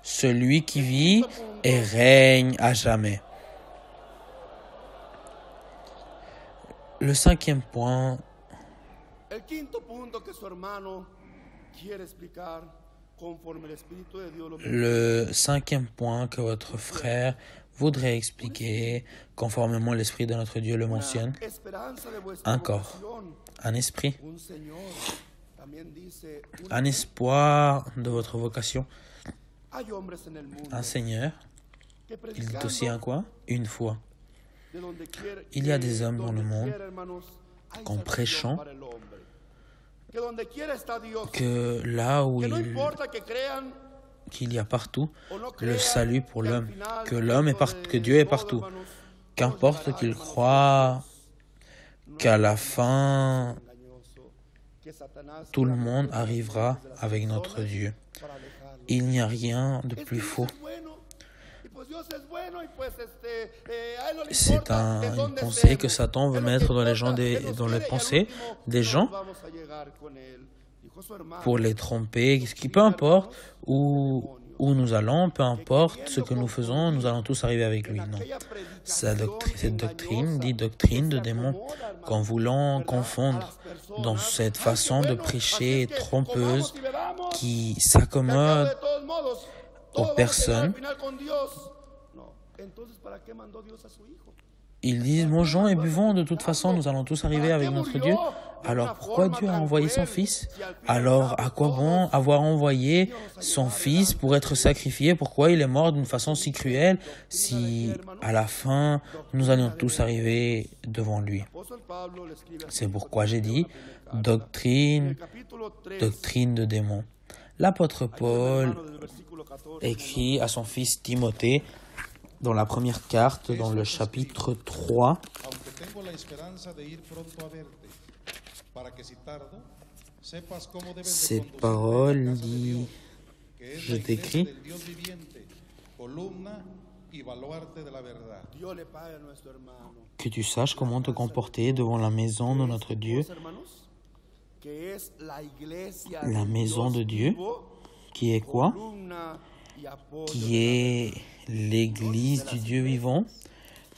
celui qui vit et règne à jamais. Le cinquième point El quinto punto que su hermano quiere explicar conforme el Espíritu de Dios lo Le cinquième point que votre frère voudrait expliquer, conformément l'Esprit de notre Dieu le mentionne, esperanza de vuestra un corps, vocación, un esprit, un Señor. También dice, un espoir de votre vocation, hay hombres en el mundo un Seigneur. que Il dit aussi un quoi? Une foi. de donde quiera, Il y a des hommes dans le monde hermanos, hay qu'en salvación prêchant para el hombre. Que donde quiera está Dios. que là où Que no importa que crean qu'il y a partout o no le crean, salut pour que al l'homme, final, que l'homme est partout, que Dieu est partout, hermanos, qu'importe qu'il croit qu'à la fin engañoso, que Satanás tout le monde arrivera avec notre Dieu. para alejarlo. Il n'y a rien de Es que plus Dios faux. es bueno, y pues Dios es bueno, y pues a él no le C'est importa en une dónde pensée que estemos. Satan veut Es lo que mettre dans les gens importa, él nos dans les quiere, y al pensées último, des gens nos vamos a llegar con él. Dijo su hermano, pour les tromper, ce qui peu importe où nous allons, peu importe ce que nous faisons, nous allons tous arriver avec lui. Non. Cette doctrine dit doctrine de démons qu'en voulant confondre dans cette façon de prêcher trompeuse qui s'accommode aux personnes. Ils disent, mangeons et buvons, de toute façon, nous allons tous arriver avec notre Dieu. Alors, pourquoi Dieu a envoyé son Fils? Alors, à quoi bon avoir envoyé son Fils pour être sacrifié? Pourquoi il est mort d'une façon si cruelle si, à la fin, nous allions tous arriver devant lui? C'est pourquoi j'ai dit, doctrine de démons. L'apôtre Paul écrit à son fils Timothée, dans la première carte, dans le chapitre 3, cette parole dit, je t'écris, que tu saches comment te comporter devant la maison de notre Dieu, la maison de Dieu, qui est quoi? Qui est l'Église du Dieu vivant,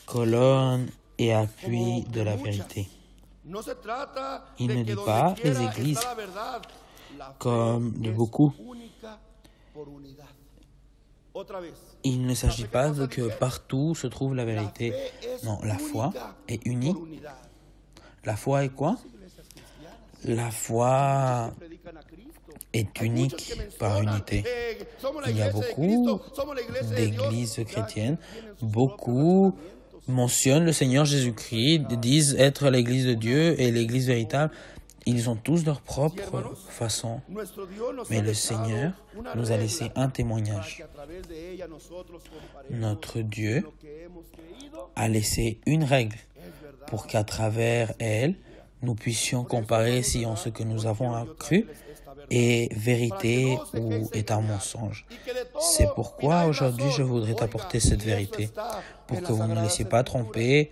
colonne et appui de la vérité. Il ne dit pas les églises comme de beaucoup. Il ne s'agit pas de que partout se trouve la vérité. Non, la foi est unique. La foi est quoi? La foi est unique par unité. Il y a beaucoup d'églises chrétiennes, beaucoup mentionnent le Seigneur Jésus-Christ, disent être l'église de Dieu et l'église véritable. Ils ont tous leur propre façon. Mais le Seigneur nous a laissé un témoignage. Notre Dieu a laissé une règle pour qu'à travers elle, nous puissions comparer si en ce que nous avons cru est vérité ou est un mensonge. C'est pourquoi aujourd'hui je voudrais t'apporter cette vérité, pour que vous ne laissiez pas tromper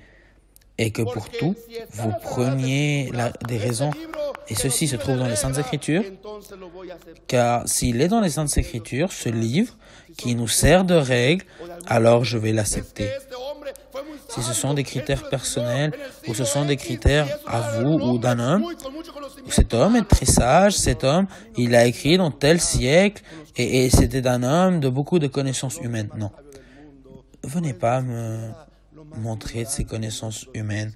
et que pour tout, vous preniez des raisons. Et ceci se trouve dans les Saintes Écritures, car s'il est dans les Saintes Écritures, ce livre qui nous sert de règle, alors je vais l'accepter. Si ce sont des critères personnels ou ce sont des critères à vous ou d'un homme, cet homme est très sage, cet homme, il a écrit dans tel siècle et c'était un homme de beaucoup de connaissances humaines. Non. Venez pas me montrer de ces connaissances humaines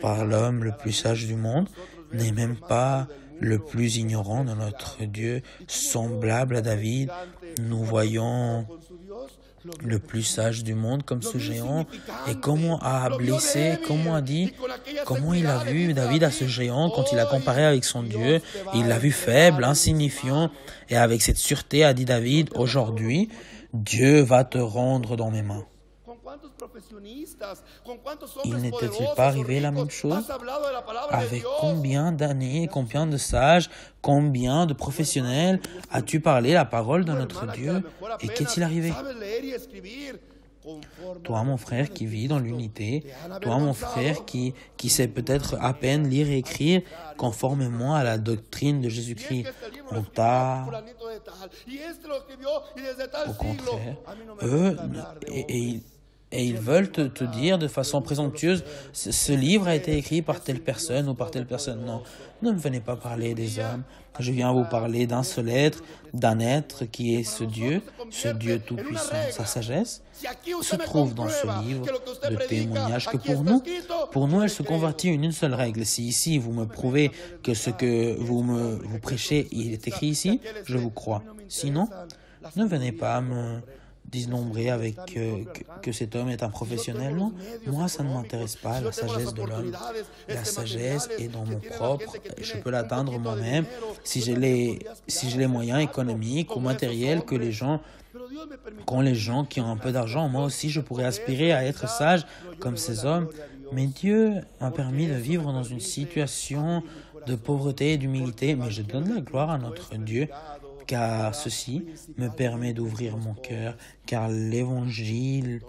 par l'homme le plus sage du monde, n'est même pas le plus ignorant de notre Dieu, semblable à David. Nous voyons le plus sage du monde comme ce géant, et comment a blessé, comment il a vu David à ce géant quand il a comparé avec son Dieu, il l'a vu faible, insignifiant, et avec cette sûreté a dit David, aujourd'hui, Dieu va te rendre dans mes mains. Il n'était-il pas arrivé la même chose? Avec combien d'années, combien de sages, combien de professionnels as-tu parlé la parole de notre Dieu? Et qu'est-il arrivé? Toi, mon frère qui vit dans l'unité, toi, mon frère qui sait peut-être à peine lire et écrire conformément à la doctrine de Jésus-Christ, on t'a... Au contraire, eux, Et ils veulent te dire de façon présomptueuse, ce livre a été écrit par telle personne ou par telle personne. Non, ne me venez pas parler des hommes. Je viens vous parler d'un seul être, d'un être qui est ce Dieu tout-puissant. Sa sagesse se trouve dans ce livre de témoignages que pour nous, elle se convertit en une seule règle. Si ici, vous me prouvez que ce que vous prêchez, il est écrit ici, je vous crois. Sinon, ne venez pas me disnombrer avec que cet homme est un professionnel. Non, moi, ça ne m'intéresse pas, la sagesse de l'homme. La sagesse est dans mon propre, je peux l'atteindre moi-même si j'ai les moyens économiques ou matériels que les gens qui ont un peu d'argent. Moi aussi, je pourrais aspirer à être sage comme ces hommes. Mais Dieu m'a permis de vivre dans une situation de pauvreté et d'humilité. Mais je donne la gloire à notre Dieu, car ceci me permet d'ouvrir mon cœur, car l'Évangile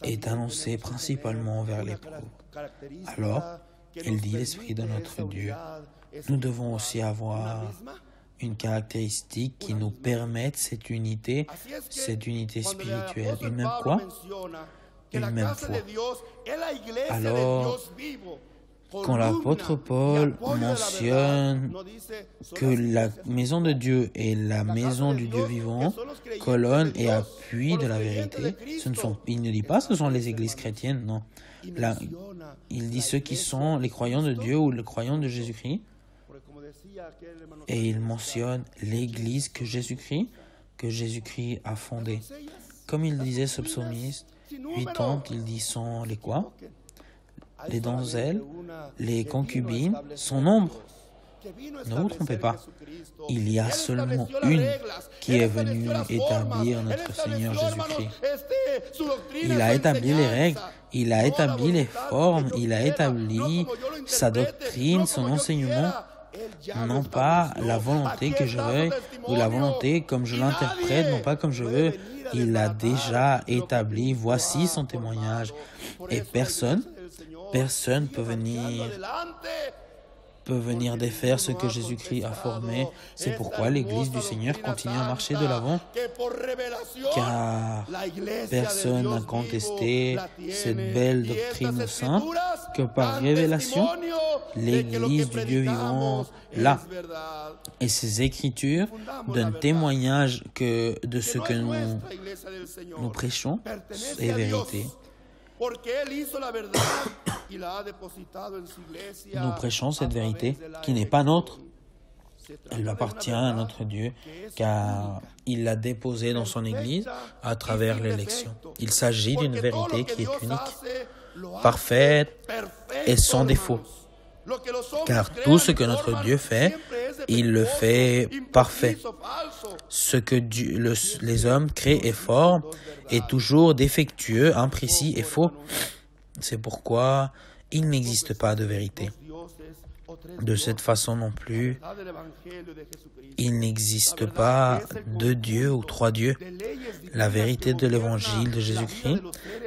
est annoncé principalement vers les pauvres. Alors, il dit l'Esprit de notre Dieu, nous devons aussi avoir une caractéristique qui nous permette cette unité spirituelle. Une même quoi? Une même foi. Alors, quand l'apôtre Paul mentionne que la maison de Dieu est la maison du Dieu vivant, colonne et appui de la vérité, il ne dit pas ce sont les églises chrétiennes, non. Là, il dit ceux qui sont les croyants de Dieu ou les croyants de Jésus-Christ, et il mentionne l'église que Jésus-Christ a fondée. Comme il disait ce psalmiste, 8 ans, il dit sont les quoi? Les donzelles, les concubines sont nombre. Ne vous trompez pas. Il y a seulement une qui est venue établir notre Seigneur Jésus-Christ. Il a établi les règles, il a établi les formes, il a établi sa doctrine, son enseignement. Non pas la volonté que je veux ou la volonté comme je l'interprète, non pas comme je veux. Il a déjà établi, voici son témoignage. Et personne peut venir défaire ce que Jésus-Christ a formé. C'est pourquoi l'Église du Seigneur continue à marcher de l'avant, car personne n'a contesté cette belle doctrine au sein, que par révélation, l'Église du Dieu vivant là. Et ces Écritures donnent témoignage de ce que nous prêchons est vérité. Nous prêchons cette vérité qui n'est pas nôtre. Elle appartient à notre Dieu, car il l'a déposée dans son Église à travers l'élection. Il s'agit d'une vérité qui est unique, parfaite et sans défaut. Car tout ce que notre Dieu fait, il le fait parfait. Ce que les hommes créent et forment est toujours défectueux, imprécis et faux. C'est pourquoi il n'existe pas de vérité. De cette façon non plus, il n'existe pas deux dieux ou trois dieux. La vérité de l'évangile de Jésus-Christ,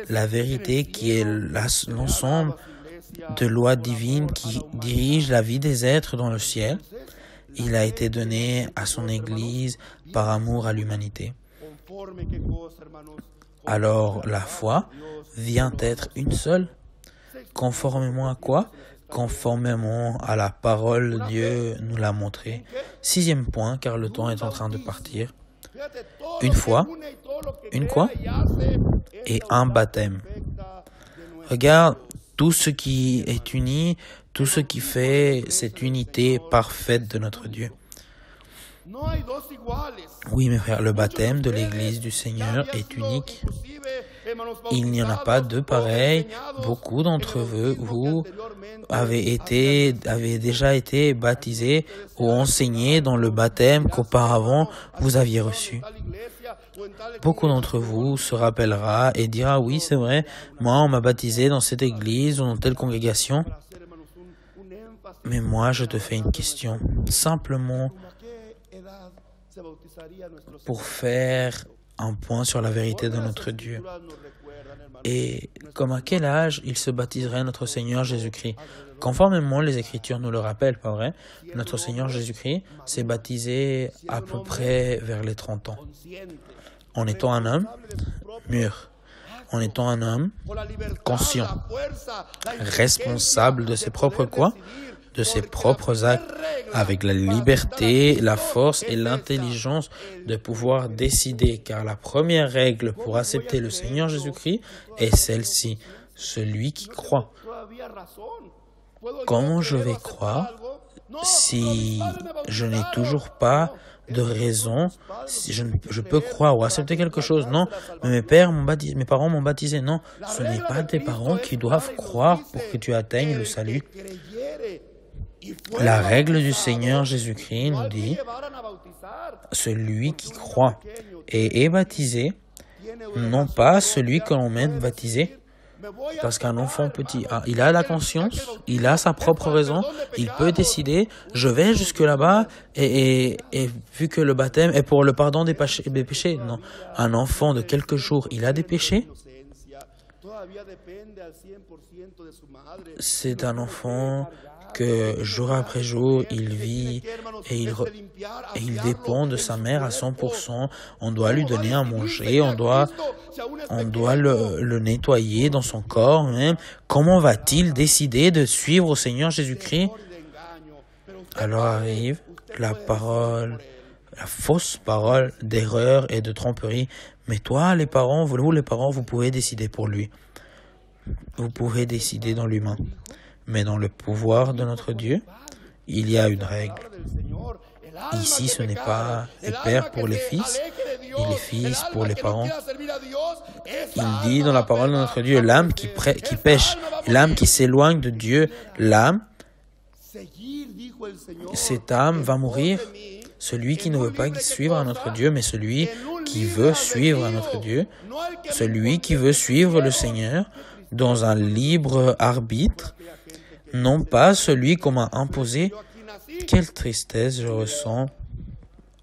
la vérité qui est l'ensemble de lois divines qui dirigent la vie des êtres dans le ciel, il a été donné à son Église par amour à l'humanité. Alors la foi vient être une seule. Conformément à quoi? Conformément à la parole de Dieu nous l'a montré. 6e point, car le temps est en train de partir. Une foi, une quoi? Et un baptême. Regarde, tout ce qui est uni, tout ce qui fait cette unité parfaite de notre Dieu. Oui, mes frères, le baptême de l'Église du Seigneur est unique. Il n'y en a pas deux pareils. Beaucoup d'entre vous avez déjà été baptisés ou enseignés dans le baptême qu'auparavant vous aviez reçu. Beaucoup d'entre vous se rappellera et dira, oui, c'est vrai, moi on m'a baptisé dans cette église ou dans telle congrégation. Mais moi, je te fais une question, simplement pour faire un point sur la vérité de notre Dieu. Et comme à quel âge il se baptiserait notre Seigneur Jésus-Christ? Conformément, les Écritures nous le rappellent, pas vrai? Notre Seigneur Jésus-Christ s'est baptisé à peu près vers les 30 ans. en étant un homme mûr, en étant un homme conscient, responsable de ses propres quoi? De ses propres actes, avec la liberté, la force et l'intelligence de pouvoir décider. Car la première règle pour accepter le Seigneur Jésus-Christ est celle-ci, celui qui croit. Comment je vais croire si je n'ai toujours pas de raison, si je peux croire ou accepter quelque chose? Non, mais mes parents m'ont baptisé. Non, ce n'est pas tes parents qui doivent croire pour que tu atteignes le salut. La règle du Seigneur Jésus-Christ nous dit, celui qui croit et est baptisé, non pas celui que l'on met baptisé, parce qu'un enfant petit, il a la conscience, il a sa propre raison, il peut décider, je vais jusque là-bas, et vu que le baptême est pour le pardon des péchés, non. Un enfant de quelques jours, il a des péchés. C'est un enfant que jour après jour, il vit et il dépend de sa mère à 100%. On doit lui donner à manger, on doit le nettoyer dans son corps même. Comment va-t-il décider de suivre au Seigneur Jésus-Christ? Alors arrive la fausse parole d'erreur et de tromperie. Mais toi, les parents, vous pouvez décider pour lui. Vous pouvez décider dans l'humain. Mais dans le pouvoir de notre Dieu, il y a une règle. Ici, ce n'est pas les pères pour les fils, ni les fils pour les parents. Il dit dans la parole de notre Dieu, l'âme qui pêche, l'âme qui s'éloigne de Dieu, cette âme va mourir. Celui qui ne veut pas suivre à notre Dieu, mais celui qui veut suivre à notre Dieu, celui qui veut suivre le Seigneur dans un libre arbitre, non pas celui qu'on m'a imposé. Quelle tristesse je ressens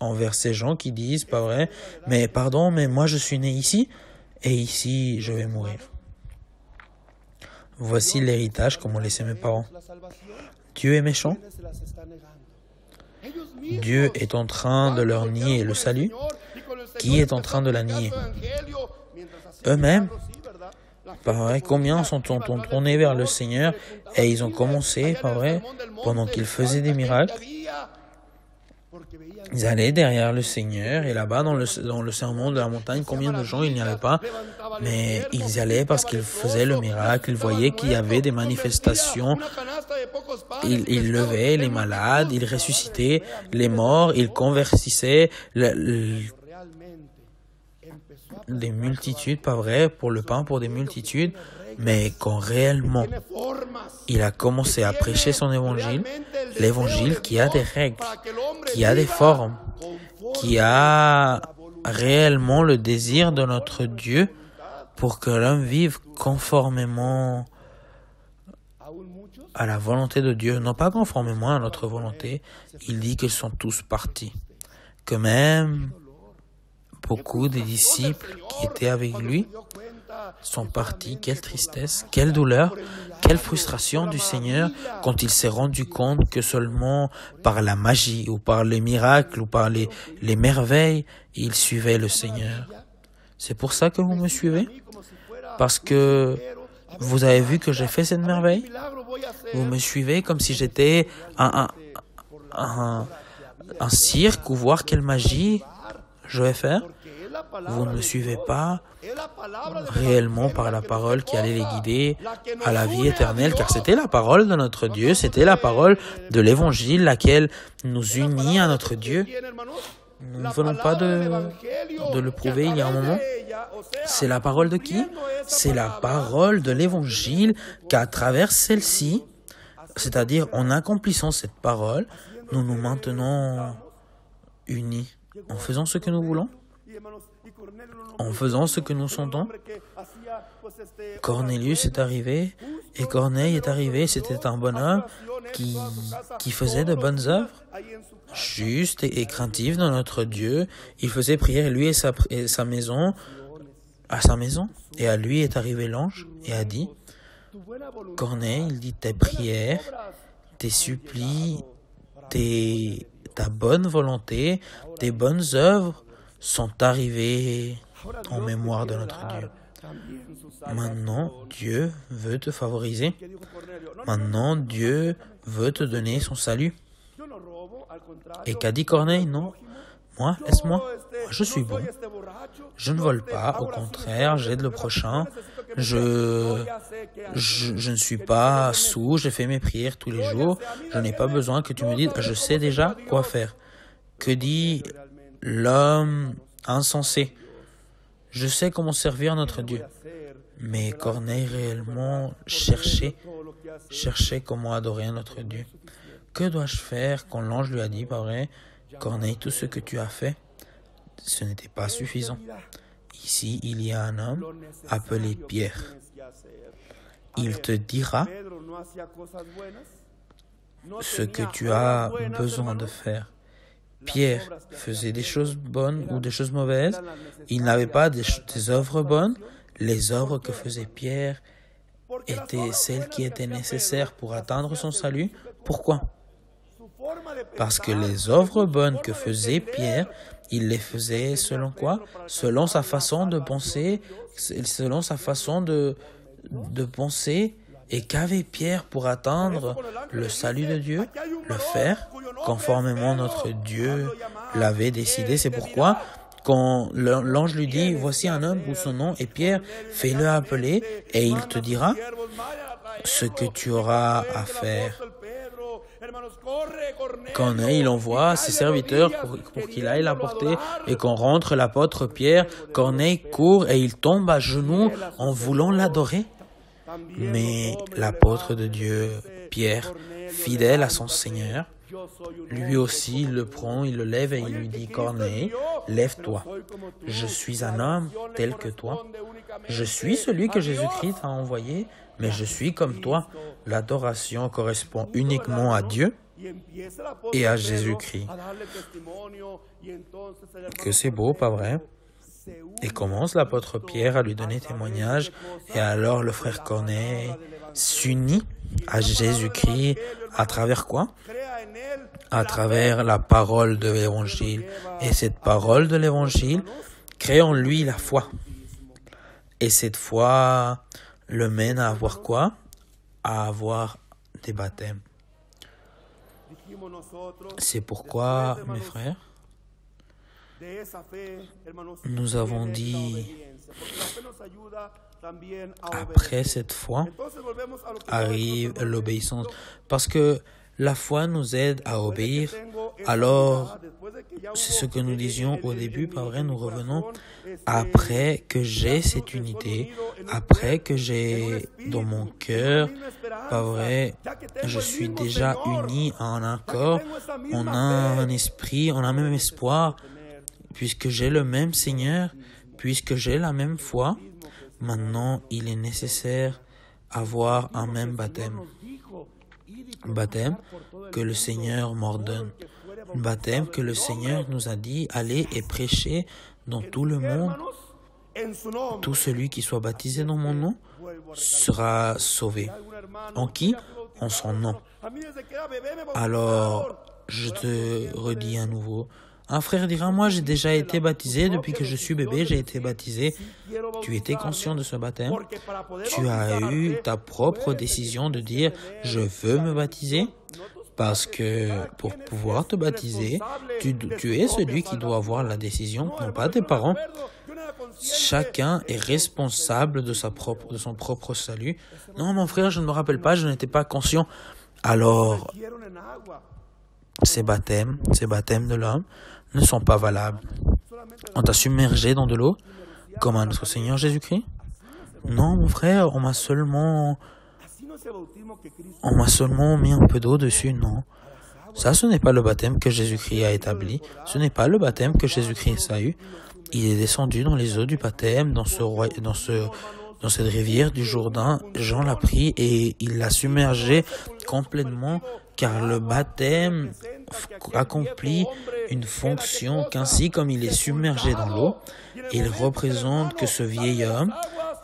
envers ces gens qui disent, pas vrai, mais pardon, mais moi je suis né ici, et ici je vais mourir. Voici l'héritage que m'ont laissé mes parents. Dieu est méchant. Dieu est en train de leur nier le salut. Qui est en train de la nier? Eux-mêmes. Pas vrai, combien sont tournés vers le Seigneur et ils ont commencé, pas vrai, pendant qu'ils faisaient des miracles, ils allaient derrière le Seigneur et là-bas dans le sermon de la montagne, combien de gens il n'y avait pas, mais ils y allaient parce qu'ils faisaient le miracle, ils voyaient qu'il y avait des manifestations, ils levaient les malades, ils ressuscitaient les morts, ils convertissaient des multitudes, pas vrai, pour le pain, pour des multitudes, mais quand réellement il a commencé à prêcher son évangile, l'évangile qui a des règles, qui a des formes, qui a réellement le désir de notre Dieu pour que l'homme vive conformément à la volonté de Dieu, non pas conformément à notre volonté. Il dit qu'ils sont tous partis, que même beaucoup des disciples qui étaient avec lui sont partis. Quelle tristesse, quelle douleur, quelle frustration du Seigneur quand il s'est rendu compte que seulement par la magie ou par les miracles ou par les merveilles, il suivait le Seigneur. C'est pour ça que vous me suivez? Parce que vous avez vu que j'ai fait cette merveille? Vous me suivez comme si j'étais un cirque ou voir quelle magie je vais faire? Vous ne me suivez pas réellement par la parole qui allait les guider à la vie éternelle, car c'était la parole de notre Dieu, c'était la parole de l'Évangile, laquelle nous unit à notre Dieu. Nous ne venons pas de le prouver il y a un moment. C'est la parole de qui? C'est la parole de l'Évangile, qu'à travers celle-ci, c'est-à-dire en accomplissant cette parole, nous nous maintenons unis, en faisant ce que nous voulons, en faisant ce que nous sentons. Cornelius est arrivé, et Corneille est arrivé, c'était un bonhomme qui faisait de bonnes œuvres, juste et craintif dans notre Dieu. Il faisait prière, lui et sa maison, à sa maison, et à lui est arrivé l'ange, et a dit, Corneille, il dit, tes prières, tes supplies, ta bonne volonté, tes bonnes œuvres sont arrivés en mémoire de notre Dieu. Maintenant, Dieu veut te favoriser. Maintenant, Dieu veut te donner son salut. Et qu'a dit Corneille? Non. Moi, laisse-moi. Je suis bon. Je ne vole pas. Au contraire, j'aide le prochain. Je ne suis pas sourd. Je fais mes prières tous les jours. Je n'ai pas besoin que tu me dises. Je sais déjà quoi faire. Que dit l'homme insensé? Je sais comment servir notre Dieu. Mais Corneille réellement cherchait comment adorer notre Dieu. Que dois-je faire quand l'ange lui a dit, pas vrai, Corneille, tout ce que tu as fait, ce n'était pas suffisant. Ici, il y a un homme appelé Pierre. Il te dira ce que tu as besoin de faire. Pierre faisait des choses bonnes ou des choses mauvaises. Il n'avait pas des œuvres bonnes. Les œuvres que faisait Pierre étaient celles qui étaient nécessaires pour atteindre son salut. Pourquoi? Parce que les œuvres bonnes que faisait Pierre, il les faisait selon quoi? Selon sa façon de penser, selon sa façon de penser. Et qu'avait Pierre pour atteindre le salut de Dieu? Le faire conformément notre Dieu l'avait décidé. C'est pourquoi quand l'ange lui dit, voici un homme où son nom est Pierre, fais-le appeler et il te dira ce que tu auras à faire. Corneille, il envoie ses serviteurs pour qu'il aille l'apporter et qu'on rentre l'apôtre Pierre. Corneille court et il tombe à genoux en voulant l'adorer. Mais l'apôtre de Dieu, Pierre, fidèle à son Seigneur, lui aussi il le prend, il le lève et il lui dit, Corneille, lève-toi. Je suis un homme tel que toi. Je suis celui que Jésus-Christ a envoyé, mais je suis comme toi. L'adoration correspond uniquement à Dieu et à Jésus-Christ. Que c'est beau, pas vrai? Et commence l'apôtre Pierre à lui donner témoignage, et alors le frère Corneille s'unit à Jésus-Christ à travers quoi? À travers la parole de l'Évangile. Et cette parole de l'Évangile crée en lui la foi. Et cette foi le mène à avoir quoi? À avoir des baptêmes. C'est pourquoi, mes frères, nous avons dit, après cette foi, arrive l'obéissance. Parce que la foi nous aide à obéir. Alors, c'est ce que nous disions au début, pas vrai, nous revenons. Après que j'ai cette unité, après que j'ai dans mon cœur, pas vrai, je suis déjà uni en un corps, on a un esprit, on a un même espoir. Puisque j'ai le même Seigneur, puisque j'ai la même foi, maintenant il est nécessaire d'avoir un même baptême. Baptême que le Seigneur m'ordonne. Baptême que le Seigneur nous a dit, allez et prêchez dans tout le monde. Tout celui qui soit baptisé dans mon nom sera sauvé. En qui? En son nom. Alors, je te redis à nouveau, un frère dira, moi j'ai déjà été baptisé, depuis que je suis bébé, j'ai été baptisé. Tu étais conscient de ce baptême? Tu as eu ta propre décision de dire, je veux me baptiser? Parce que pour pouvoir te baptiser, tu es celui qui doit avoir la décision, non pas tes parents. Chacun est responsable de son propre salut. Non, mon frère, je ne me rappelle pas, je n'étais pas conscient. Alors, ces baptêmes de l'homme ne sont pas valables. On t'a submergé dans de l'eau, comme à notre Seigneur Jésus-Christ? Non, mon frère, on m'a seulement mis un peu d'eau dessus, non. Ça, ce n'est pas le baptême que Jésus-Christ a établi. Ce n'est pas le baptême que Jésus-Christ a eu. Il est descendu dans les eaux du baptême, dans cette rivière du Jourdain. Jean l'a pris et il l'a submergé complètement, car le baptême accomplit une fonction qu'ainsi comme il est submergé dans l'eau, il représente que ce vieil homme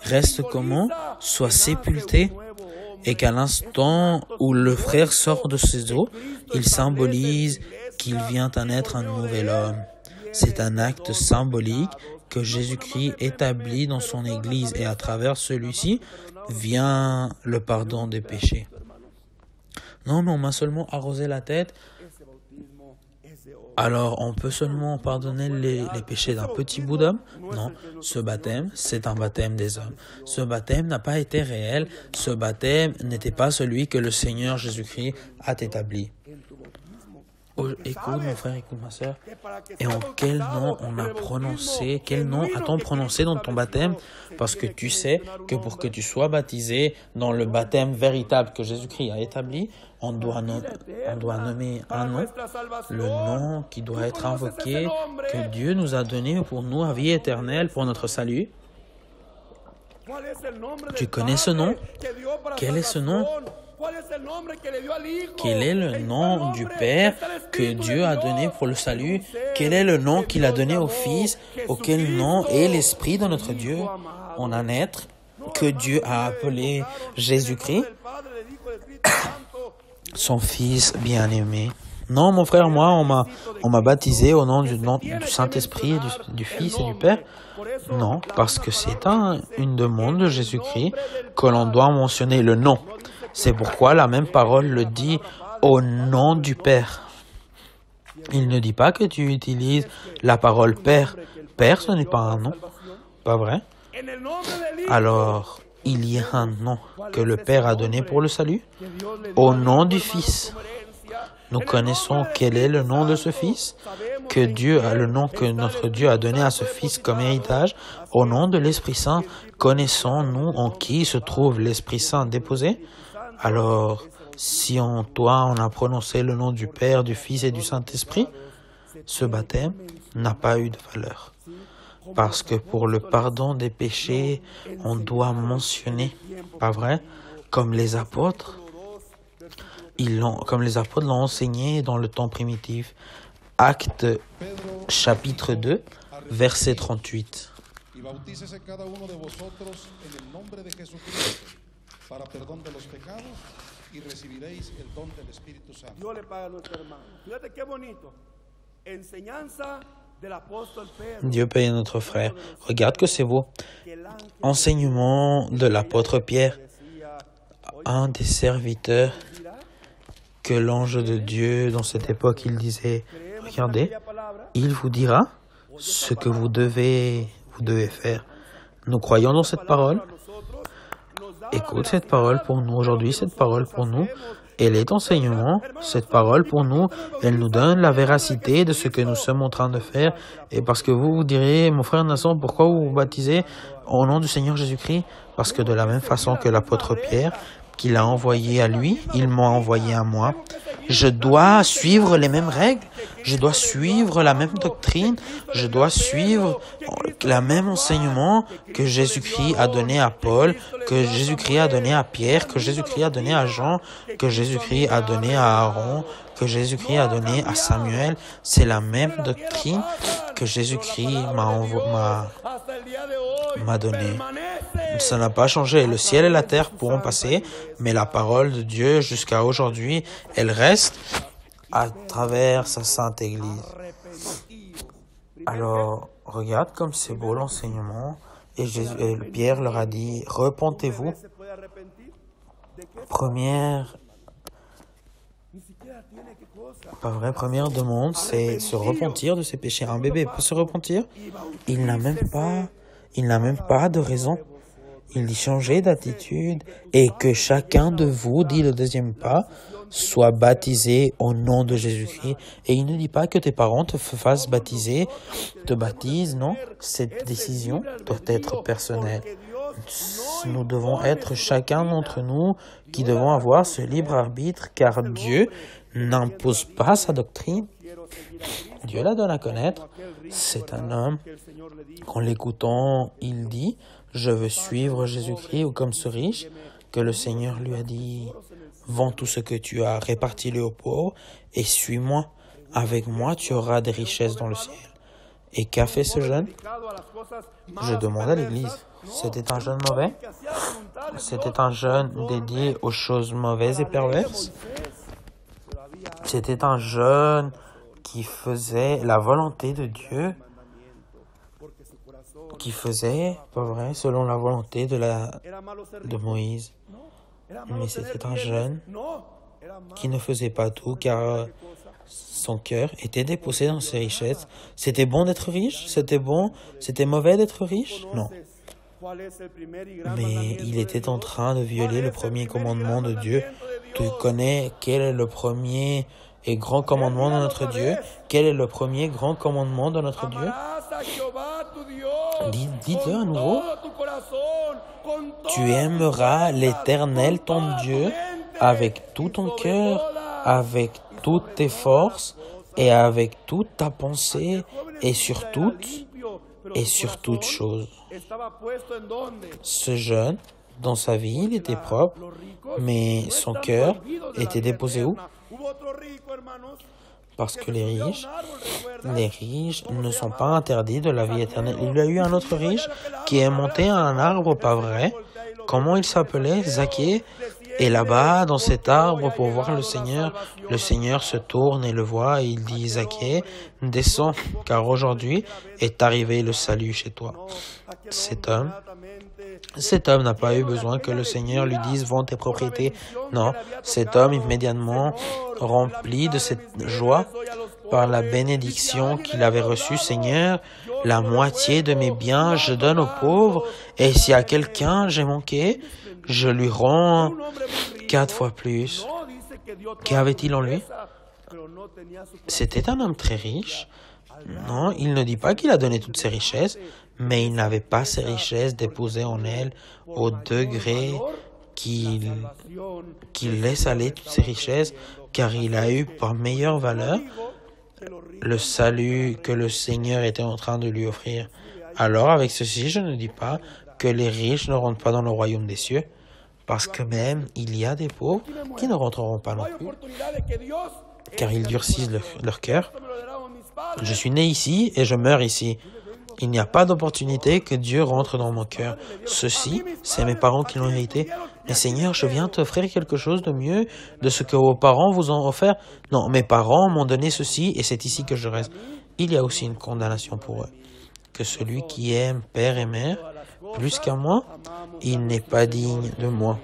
reste comment? Soit sépulté, et qu'à l'instant où le frère sort de ces eaux, il symbolise qu'il vient à naître un nouvel homme. C'est un acte symbolique que Jésus-Christ établit dans son Église et à travers celui-ci vient le pardon des péchés. Non, mais on m'a seulement arrosé la tête. Alors, on peut seulement pardonner les péchés d'un petit bout d'homme? Non, ce baptême, c'est un baptême des hommes. Ce baptême n'a pas été réel. Ce baptême n'était pas celui que le Seigneur Jésus-Christ a établi. Oh, écoute, mon frère, écoute, ma sœur. Et en quel nom on a prononcé, quel nom a-t-on prononcé dans ton baptême? Parce que tu sais que pour que tu sois baptisé dans le baptême véritable que Jésus-Christ a établi, on doit nommer un nom, le nom qui doit être invoqué, que Dieu nous a donné pour nous à vie éternelle, pour notre salut. Tu connais ce nom? Quel est ce nom? Quel est le nom du Père que Dieu a donné pour le salut? Quel est le nom qu'il a donné au Fils? Auquel nom est l'Esprit de notre Dieu en un être que Dieu a appelé Jésus-Christ, son Fils bien-aimé? Non, mon frère, moi, on m'a baptisé au nom du Saint-Esprit, du Fils et du Père. Non, parce que c'est une demande de Jésus-Christ que l'on doit mentionner le nom. C'est pourquoi la même parole le dit au nom du Père. Il ne dit pas que tu utilises la parole Père. Père, ce n'est pas un nom. Pas vrai? Alors, il y a un nom que le Père a donné pour le salut. Au nom du Fils. Nous connaissons quel est le nom de ce Fils, que Dieu a le nom que notre Dieu a donné à ce Fils comme héritage. Au nom de l'Esprit Saint, connaissons-nous en qui se trouve l'Esprit Saint déposé? Alors, si en toi on a prononcé le nom du Père, du Fils et du Saint-Esprit, ce baptême n'a pas eu de valeur. Parce que pour le pardon des péchés, on doit mentionner, pas vrai, comme les apôtres l'ont enseigné dans le temps primitif. Acte chapitre 2, verset 38. Para perdón de los pecados y recibiréis el don del Espíritu Santo. Dios le paga a nuestro hermano. Fíjate qué bonito. Enseñanza del apóstol Pedro. Dieu paye notre frère. Regarde que c'est beau. Enseignement de l'apôtre Pierre, un des serviteurs que l'ange de Dieu, dans cette époque, il disait, regardez, il vous dira ce que vous devez faire. Nous croyons dans cette parole. Écoute cette parole pour nous aujourd'hui, cette parole pour nous, elle est enseignement, cette parole pour nous, elle nous donne la véracité de ce que nous sommes en train de faire. Et parce que vous direz, mon frère Nasson, pourquoi vous vous baptisez au nom du Seigneur Jésus-Christ? Parce que de la même façon que l'apôtre Pierre, qu'il a envoyé à lui, il m'a envoyé à moi. Je dois suivre les mêmes règles, je dois suivre la même doctrine, je dois suivre le même enseignement que Jésus-Christ a donné à Paul, que Jésus-Christ a donné à Pierre, que Jésus-Christ a donné à Jean, que Jésus-Christ a donné à Aaron, que Jésus-Christ a donné à Samuel. C'est la même doctrine que Jésus-Christ m'a donnée. Ça n'a pas changé. Le ciel et la terre pourront passer, mais la parole de Dieu jusqu'à aujourd'hui, elle reste à travers sa sainte Église. Alors, regarde comme c'est beau l'enseignement. Et Pierre leur a dit, repentez-vous. Première demande, c'est se repentir de ses péchés. Un bébé peut se repentir. Il n'a même pas de raison. Il dit changer d'attitude et que chacun de vous, dit le deuxième pas, soit baptisé au nom de Jésus-Christ. Et il ne dit pas que tes parents te fassent baptiser, te baptisent, non. Cette décision doit être personnelle. Nous devons être chacun d'entre nous qui devons avoir ce libre arbitre car Dieu n'impose pas sa doctrine. Dieu la donne à connaître. C'est un homme. En l'écoutant, il dit, je veux suivre Jésus-Christ ou comme ce riche que le Seigneur lui a dit, vends tout ce que tu as, répartis-le aux pauvres et suis-moi. Avec moi, tu auras des richesses dans le ciel. Et qu'a fait ce jeune? Je demande à l'église. C'était un jeune mauvais? C'était un jeune dédié aux choses mauvaises et perverses? C'était un jeune qui faisait la volonté de Dieu, qui faisait, pas vrai, selon la volonté de Moïse. Mais c'était un jeune qui ne faisait pas tout car son cœur était déposé dans ses richesses. C'était bon d'être riche? C'était bon? C'était mauvais d'être riche? Non. Mais il était en train de violer le premier commandement de Dieu. Tu connais quel est le premier et grand commandement de notre Dieu? Quel est le premier grand commandement de notre Dieu? Dites-le à nouveau. Tu aimeras l'Éternel ton Dieu avec tout ton cœur, avec toutes tes forces et avec toute ta pensée et sur toute chose. Ce jeune, dans sa vie, il était propre, mais son cœur était déposé où? Parce que les riches ne sont pas interdits de la vie éternelle. Il y a eu un autre riche qui est monté à un arbre, pas vrai? Comment il s'appelait? Zaché. Et là-bas, dans cet arbre, pour voir le Seigneur se tourne et le voit et il dit, Zaché, descends, car aujourd'hui est arrivé le salut chez toi. Cet homme n'a pas eu besoin que le Seigneur lui dise, vends tes propriétés. Non, cet homme immédiatement rempli de cette joie par la bénédiction qu'il avait reçue, Seigneur, la moitié de mes biens je donne aux pauvres, et si à quelqu'un j'ai manqué, je lui rends 4 fois plus. Qu'avait-il en lui? C'était un homme très riche. Non, il ne dit pas qu'il a donné toutes ses richesses, mais il n'avait pas ses richesses déposées en elle au degré qu'il laisse aller toutes ses richesses, car il a eu par meilleure valeur le salut que le Seigneur était en train de lui offrir. Alors, avec ceci, je ne dis pas que les riches ne rentrent pas dans le royaume des cieux, parce que même il y a des pauvres qui ne rentreront pas non plus, car ils durcissent leur cœur. Je suis né ici et je meurs ici. Il n'y a pas d'opportunité que Dieu rentre dans mon cœur. Ceci, c'est mes parents qui l'ont hérité. Mais Seigneur, je viens t'offrir quelque chose de mieux de ce que vos parents vous ont offert. Non, mes parents m'ont donné ceci et c'est ici que je reste. Il y a aussi une condamnation pour eux. Que celui qui aime père et mère plus qu'à moi, il n'est pas digne de moi.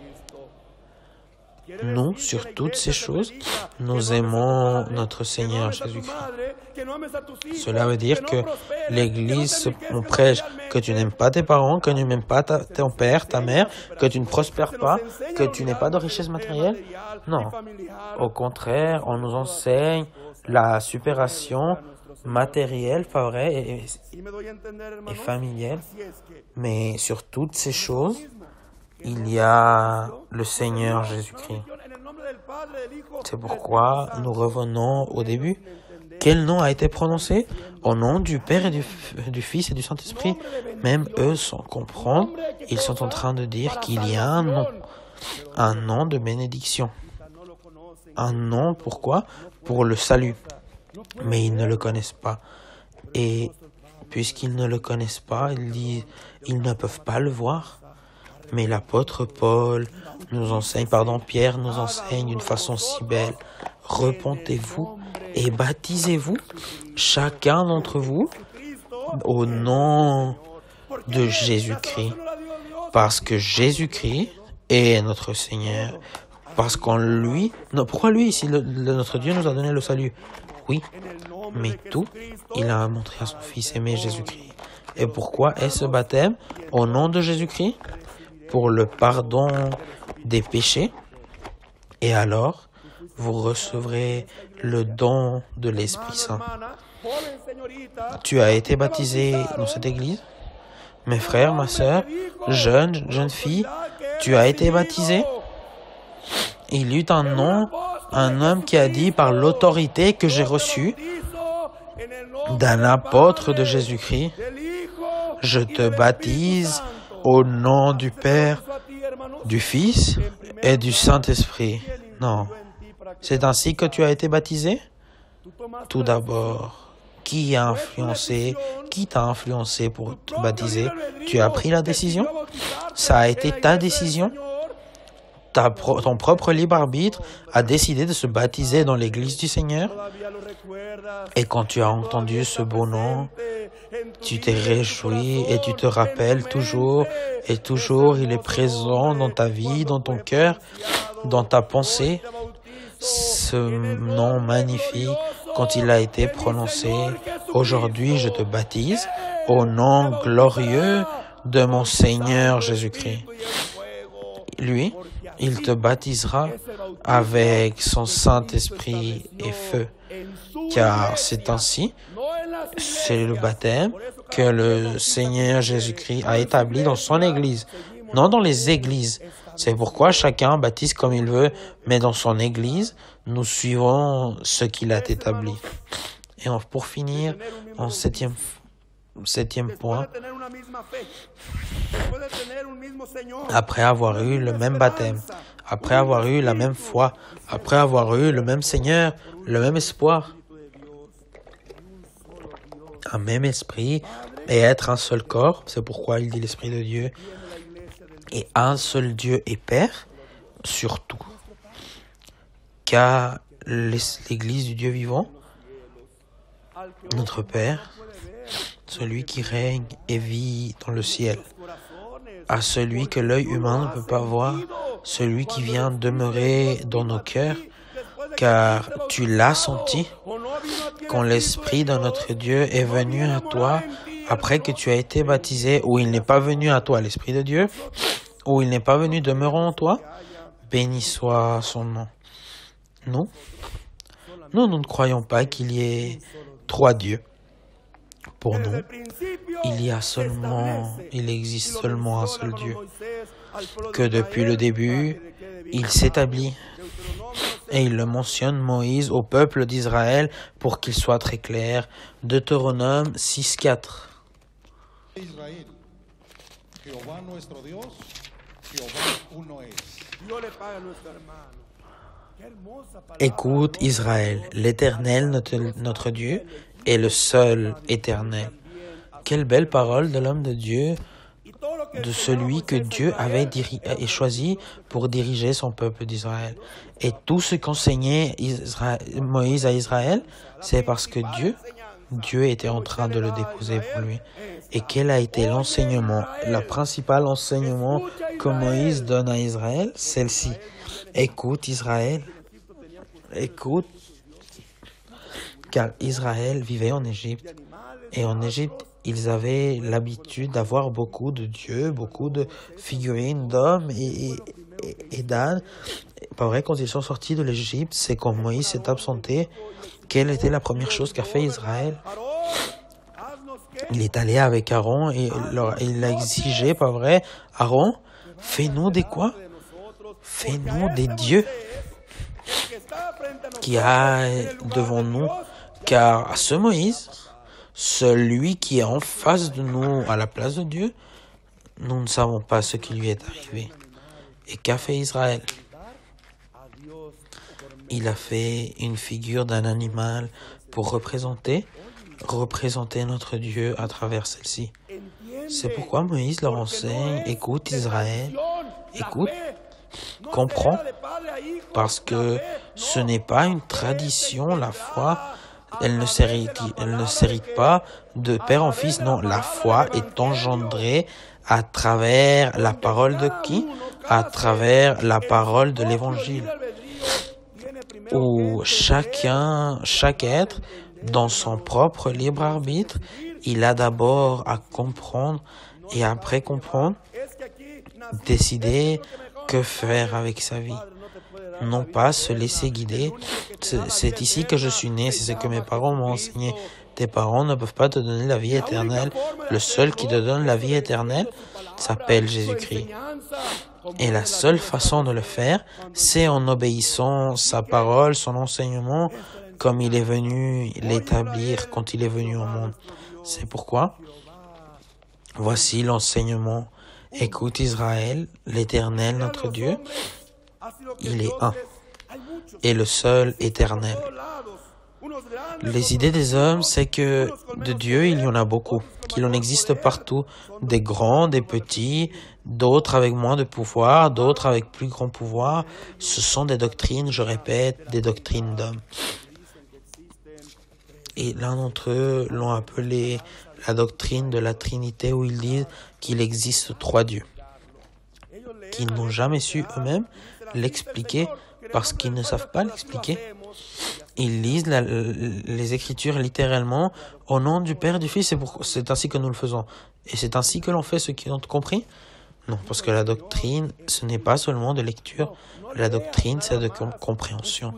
Nous, sur toutes ces choses, nous aimons notre Seigneur Jésus-Christ. Cela veut dire que l'Église, on prêche que tu n'aimes pas tes parents, que tu n'aimes pas ton père, ta mère, que tu ne prospères pas, que tu n'aies pas de richesse matérielle. Non. Au contraire, on nous enseigne la supération matérielle, pas vrai, et familiale. Mais sur toutes ces choses, il y a le Seigneur Jésus-Christ. C'est pourquoi nous revenons au début. Quel nom a été prononcé? Au nom du Père et du Fils et du Saint-Esprit. Même eux, sans comprendre, ils sont en train de dire qu'il y a un nom de bénédiction. Un nom, pourquoi? Pour le salut. Mais ils ne le connaissent pas. Et puisqu'ils ne le connaissent pas, ils disent, ils ne peuvent pas le voir. Mais l'apôtre Paul nous enseigne, Pierre nous enseigne d'une façon si belle. Repentez-vous et baptisez-vous, chacun d'entre vous, au nom de Jésus-Christ. Parce que Jésus-Christ est notre Seigneur. Parce qu'en lui... Non, pourquoi lui, si notre Dieu nous a donné le salut? Oui, mais tout, il a montré à son Fils aimé Jésus-Christ. Et pourquoi est ce baptême au nom de Jésus-Christ? Pour le pardon des péchés. Et alors, vous recevrez le don de l'Esprit Saint. Tu as été baptisé dans cette église? Mes frères, ma sœur, jeune fille, tu as été baptisé? Il y eut un homme qui a dit par l'autorité que j'ai reçue d'un apôtre de Jésus-Christ, je te baptise au nom du Père, du Fils et du Saint-Esprit. Non. C'est ainsi que tu as été baptisé? Tout d'abord, qui t'a influencé pour te baptiser? Tu as pris la décision? Ça a été ta décision? ton propre libre arbitre a décidé de se baptiser dans l'église du Seigneur. Et quand tu as entendu ce beau nom, tu t'es réjoui et tu te rappelles toujours et toujours il est présent dans ta vie, dans ton cœur, dans ta pensée. Ce nom magnifique, quand il a été prononcé, aujourd'hui je te baptise au nom glorieux de mon Seigneur Jésus-Christ. Lui, il te baptisera avec son Saint-Esprit et feu, car c'est ainsi, c'est le baptême que le Seigneur Jésus-Christ a établi dans son Église, non dans les églises. C'est pourquoi chacun baptise comme il veut, mais dans son Église, nous suivons ce qu'il a établi. Et pour finir, en septième point, après avoir eu le même baptême, après avoir eu la même foi, après avoir eu le même Seigneur, le même espoir, un même esprit et être un seul corps, c'est pourquoi il dit l'Esprit de Dieu, et un seul Dieu et Père, surtout, car l'Église du Dieu vivant, notre Père, celui qui règne et vit dans le ciel, à celui que l'œil humain ne peut pas voir, celui qui vient demeurer dans nos cœurs, car tu l'as senti quand l'Esprit de notre Dieu est venu à toi après que tu as été baptisé, ou il n'est pas venu à toi, l'Esprit de Dieu, ou il n'est pas venu demeurer en toi. Béni soit son nom. Nous ne croyons pas qu'il y ait trois dieux. Pour nous, il existe seulement un seul Dieu, que depuis le début, il s'établit, et il le mentionne Moïse au peuple d'Israël pour qu'il soit très clair. Deutéronome 6:4. Écoute Israël, l'Éternel notre Dieu est le seul éternel. Quelle belle parole de l'homme de Dieu, de celui que Dieu avait choisi pour diriger son peuple d'Israël. Et tout ce qu'enseignait Moïse à Israël, c'est parce que Dieu était en train de le déposer pour lui. Et quel a été l'enseignement, le principal enseignement que Moïse donne à Israël? Celle-ci. Écoute Israël, écoute, car Israël vivait en Égypte. Et en Égypte, ils avaient l'habitude d'avoir beaucoup de dieux, beaucoup de figurines d'hommes et d'ânes. Pas vrai, quand ils sont sortis de l'Égypte, c'est quand Moïse s'est absenté. Quelle était la première chose qu'a fait Israël? Il est allé avec Aaron et il a exigé, pas vrai, Aaron, fais-nous des quoi? Fais-nous des dieux qui a devant nous. Car à ce Moïse, celui qui est en face de nous à la place de Dieu, nous ne savons pas ce qui lui est arrivé. Et qu'a fait Israël? Il a fait une figure d'un animal pour représenter notre Dieu à travers celle-ci. C'est pourquoi Moïse leur enseigne, écoute Israël, écoute, comprends, parce que ce n'est pas une tradition, la foi, elle ne s'hérite pas de père en fils, non, la foi est engendrée à travers la parole de qui? À travers la parole de l'Évangile, où chaque être, dans son propre libre arbitre, il a d'abord à comprendre et après comprendre, décider que faire avec sa vie. Non pas se laisser guider. C'est ici que je suis né, c'est ce que mes parents m'ont enseigné. Tes parents ne peuvent pas te donner la vie éternelle. Le seul qui te donne la vie éternelle s'appelle Jésus-Christ. Et la seule façon de le faire, c'est en obéissant sa parole, son enseignement, comme il est venu l'établir quand il est venu au monde. C'est pourquoi, voici l'enseignement. Écoute Israël, l'Éternel notre Dieu, il est un, et le seul éternel. Les idées des hommes, c'est que de Dieu, il y en a beaucoup, qu'il en existe partout, des grands, des petits, d'autres avec moins de pouvoir, d'autres avec plus grand pouvoir. Ce sont des doctrines, je répète, des doctrines d'hommes. Et l'un d'entre eux l'ont appelé la doctrine de la Trinité, où ils disent qu'il existe 3 dieux, qu'ils n'ont jamais su eux-mêmes l'expliquer parce qu'ils ne savent pas l'expliquer. Ils lisent les Écritures littéralement au nom du Père et du Fils, c'est ainsi que nous le faisons. Et c'est ainsi que l'on fait ceux qui ont compris? Non, parce que la doctrine, ce n'est pas seulement de lecture, la doctrine, c'est de compréhension.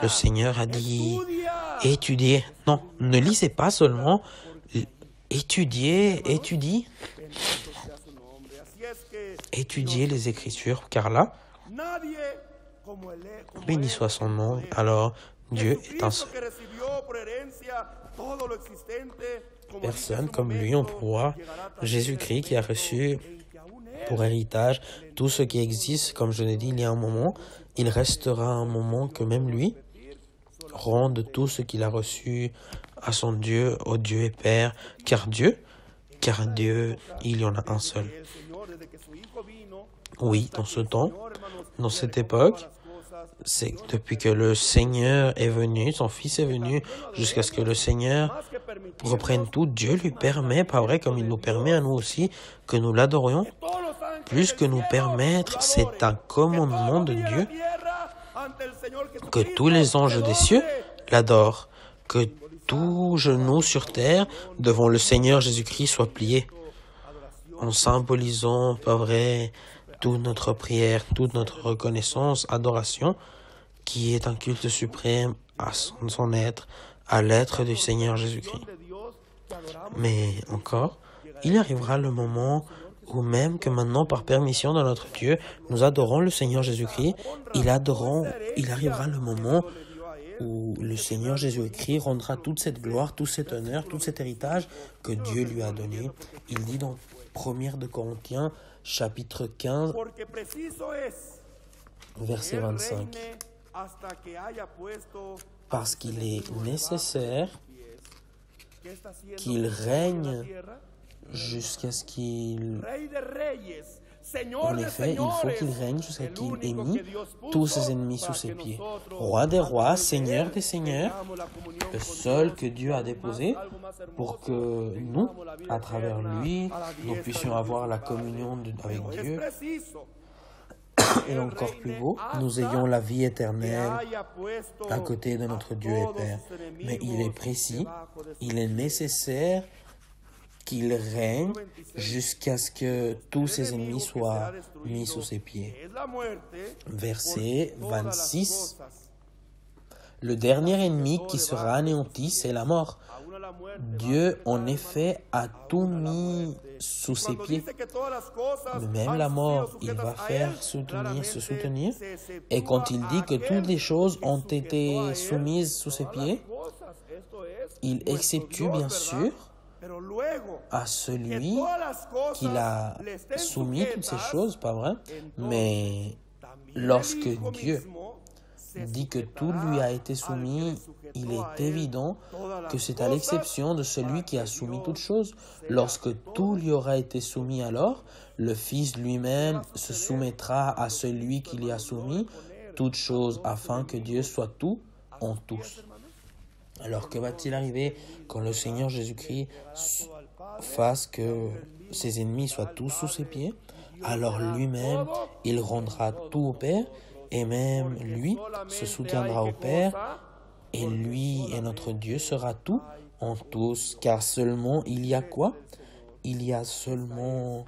Le Seigneur a dit, étudiez. Non, ne lisez pas seulement, étudiez les Écritures, car là, béni soit son nom, alors Dieu est un seul. Personne comme lui en pouvoir, Jésus-Christ qui a reçu pour héritage tout ce qui existe, comme je l'ai dit il y a un moment, il restera un moment que même lui rende tout ce qu'il a reçu à son Dieu, au Dieu et Père, car Dieu, il y en a un seul. Oui, dans ce temps, dans cette époque, c'est depuis que le Seigneur est venu, son Fils est venu, jusqu'à ce que le Seigneur reprenne tout, Dieu lui permet, pas vrai, comme il nous permet à nous aussi, que nous l'adorions. Plus que nous permettre, c'est un commandement de Dieu, que tous les anges des cieux l'adorent, que tout genou sur terre devant le Seigneur Jésus-Christ soit plié, en symbolisant, pas vrai, toute notre prière, toute notre reconnaissance, adoration, qui est un culte suprême à son être, à l'être du Seigneur Jésus-Christ. Mais encore, il arrivera le moment où même que maintenant, par permission de notre Dieu, nous adorons le Seigneur Jésus-Christ, il arrivera le moment où le Seigneur Jésus-Christ rendra toute cette gloire, tout cet honneur, tout cet héritage que Dieu lui a donné. Il dit dans 1 de Corinthiens, chapitre 15, verset 25. Parce qu'il est nécessaire qu'il règne jusqu'à ce qu'il... En effet, il faut qu'il règne jusqu'à ce qu'il ait mis tous ses ennemis sous ses pieds. Roi des rois, Seigneur des seigneurs, le seul que Dieu a déposé pour que nous, à travers lui, nous puissions avoir la communion avec Dieu. Et encore plus beau, nous ayons la vie éternelle à côté de notre Dieu et Père. Mais il est précis, il est nécessaire qu'il règne jusqu'à ce que tous ses ennemis soient mis sous ses pieds. Verset 26. Le dernier ennemi qui sera anéanti, c'est la mort. Dieu, en effet, a tout mis sous ses pieds. Même la mort, il va faire se soutenir. Et quand il dit que toutes les choses ont été soumises sous ses pieds, il exceptue bien sûr à celui qui a soumis toutes ces choses, pas vrai? Mais lorsque Dieu dit que tout lui a été soumis, il est évident que c'est à l'exception de celui qui a soumis toutes choses. Lorsque tout lui aura été soumis, alors le Fils lui-même se soumettra à celui qui lui a soumis toutes choses, afin que Dieu soit tout en tous. Alors que va-t-il arriver quand le Seigneur Jésus-Christ fasse que ses ennemis soient tous sous ses pieds? Alors lui-même, il rendra tout au Père, et même lui se soutiendra au Père, et lui et notre Dieu sera tout en tous, car seulement il y a quoi? Il y a seulement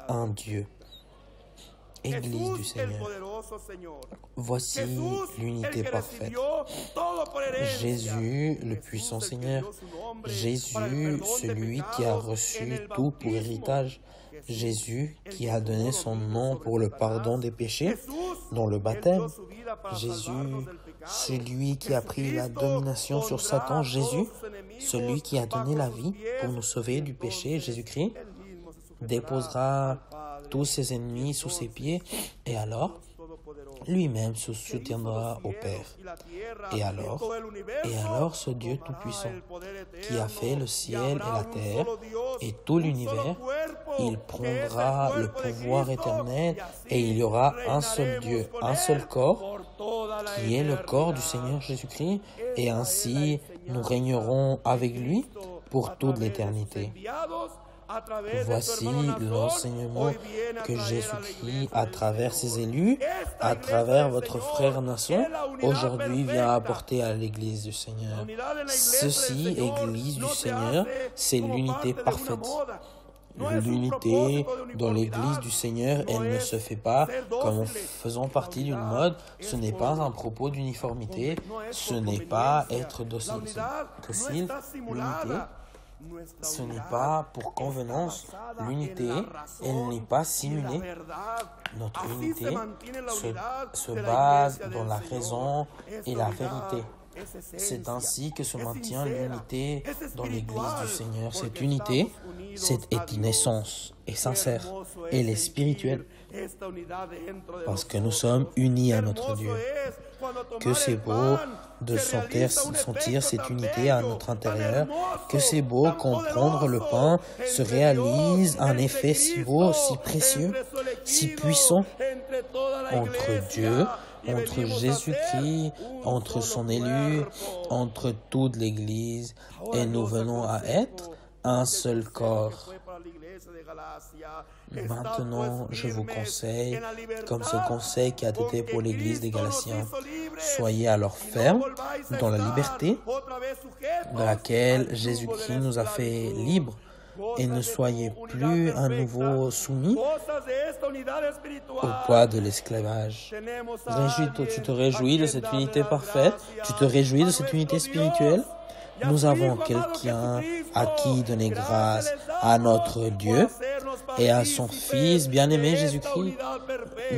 un Dieu. Église du Seigneur. Voici l'unité parfaite. Jésus, le puissant Seigneur. Jésus, celui qui a reçu tout pour héritage. Jésus, qui a donné son nom pour le pardon des péchés dans le baptême. Jésus, celui qui a pris la domination sur Satan. Jésus, celui qui a donné la vie pour nous sauver du péché. Jésus-Christ déposera tous ses ennemis sous ses pieds, et alors lui-même se soutiendra au Père. Et alors ce Dieu Tout-Puissant, qui a fait le ciel et la terre et tout l'univers, il prendra le pouvoir éternel et il y aura un seul Dieu, un seul corps, qui est le corps du Seigneur Jésus-Christ, et ainsi nous régnerons avec lui pour toute l'éternité. Voici l'enseignement que Jésus-Christ, à travers ses élus, à travers votre frère nation, aujourd'hui vient apporter à l'Église du Seigneur. Ceci, Église du Seigneur, c'est l'unité parfaite. L'unité dans l'Église du Seigneur, elle ne se fait pas comme faisant partie d'une mode. Ce n'est pas un propos d'uniformité, ce n'est pas être docile. L'unité, ce n'est pas pour convenance. L'unité, elle n'est pas simulée. Notre unité se base dans la raison et la vérité. C'est ainsi que se maintient l'unité dans l'Église du Seigneur. Cette unité, est une essence, est sincère, elle est spirituelle, parce que nous sommes unis à notre Dieu. Que c'est beau de sentir cette unité à notre intérieur, que c'est beau quand prendre le pain se réalise un effet si beau, si précieux, si puissant entre Dieu, entre Jésus-Christ, entre son élu, entre toute l'Église, et nous venons à être un seul corps. Maintenant, je vous conseille, comme ce conseil qui a été pour l'Église des Galatiens, soyez alors fermes dans la liberté dans laquelle Jésus-Christ nous a fait libres, et ne soyez plus à nouveau soumis au poids de l'esclavage. Tu te réjouis de cette unité parfaite, tu te réjouis de cette unité spirituelle. Nous avons quelqu'un à qui donner grâce, à notre Dieu et à son Fils bien-aimé Jésus-Christ.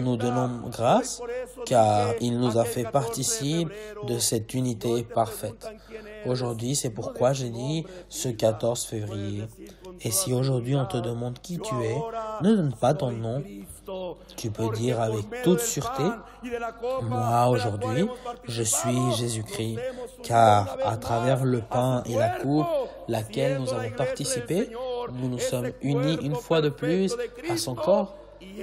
Nous donnons grâce car il nous a fait participe de cette unité parfaite. Aujourd'hui, c'est pourquoi j'ai dit ce 14 février. Et si aujourd'hui on te demande qui tu es, ne donne pas ton nom. Tu peux dire avec toute sûreté, moi aujourd'hui, je suis Jésus-Christ, car à travers le pain et la coupe, laquelle nous avons participé, nous nous sommes unis une fois de plus à son corps,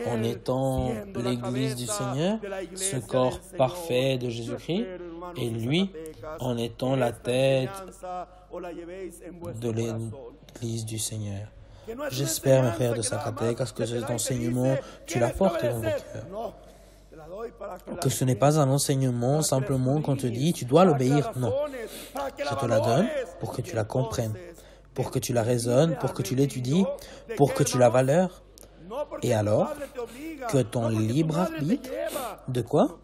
en étant l'Église du Seigneur, ce corps parfait de Jésus-Christ, et lui, en étant la tête de l'Église du Seigneur. J'espère, mes frères de Zacatecas, que cet enseignement, tu l'apportes dans vos cœurs. Que ce n'est pas un enseignement simplement qu'on te dit, tu dois l'obéir. Non. Je te la donne pour que tu la comprennes, pour que tu la raisonnes, pour que tu l'étudies, pour que tu la valeurs. Et alors, que ton libre arbitre, de quoi?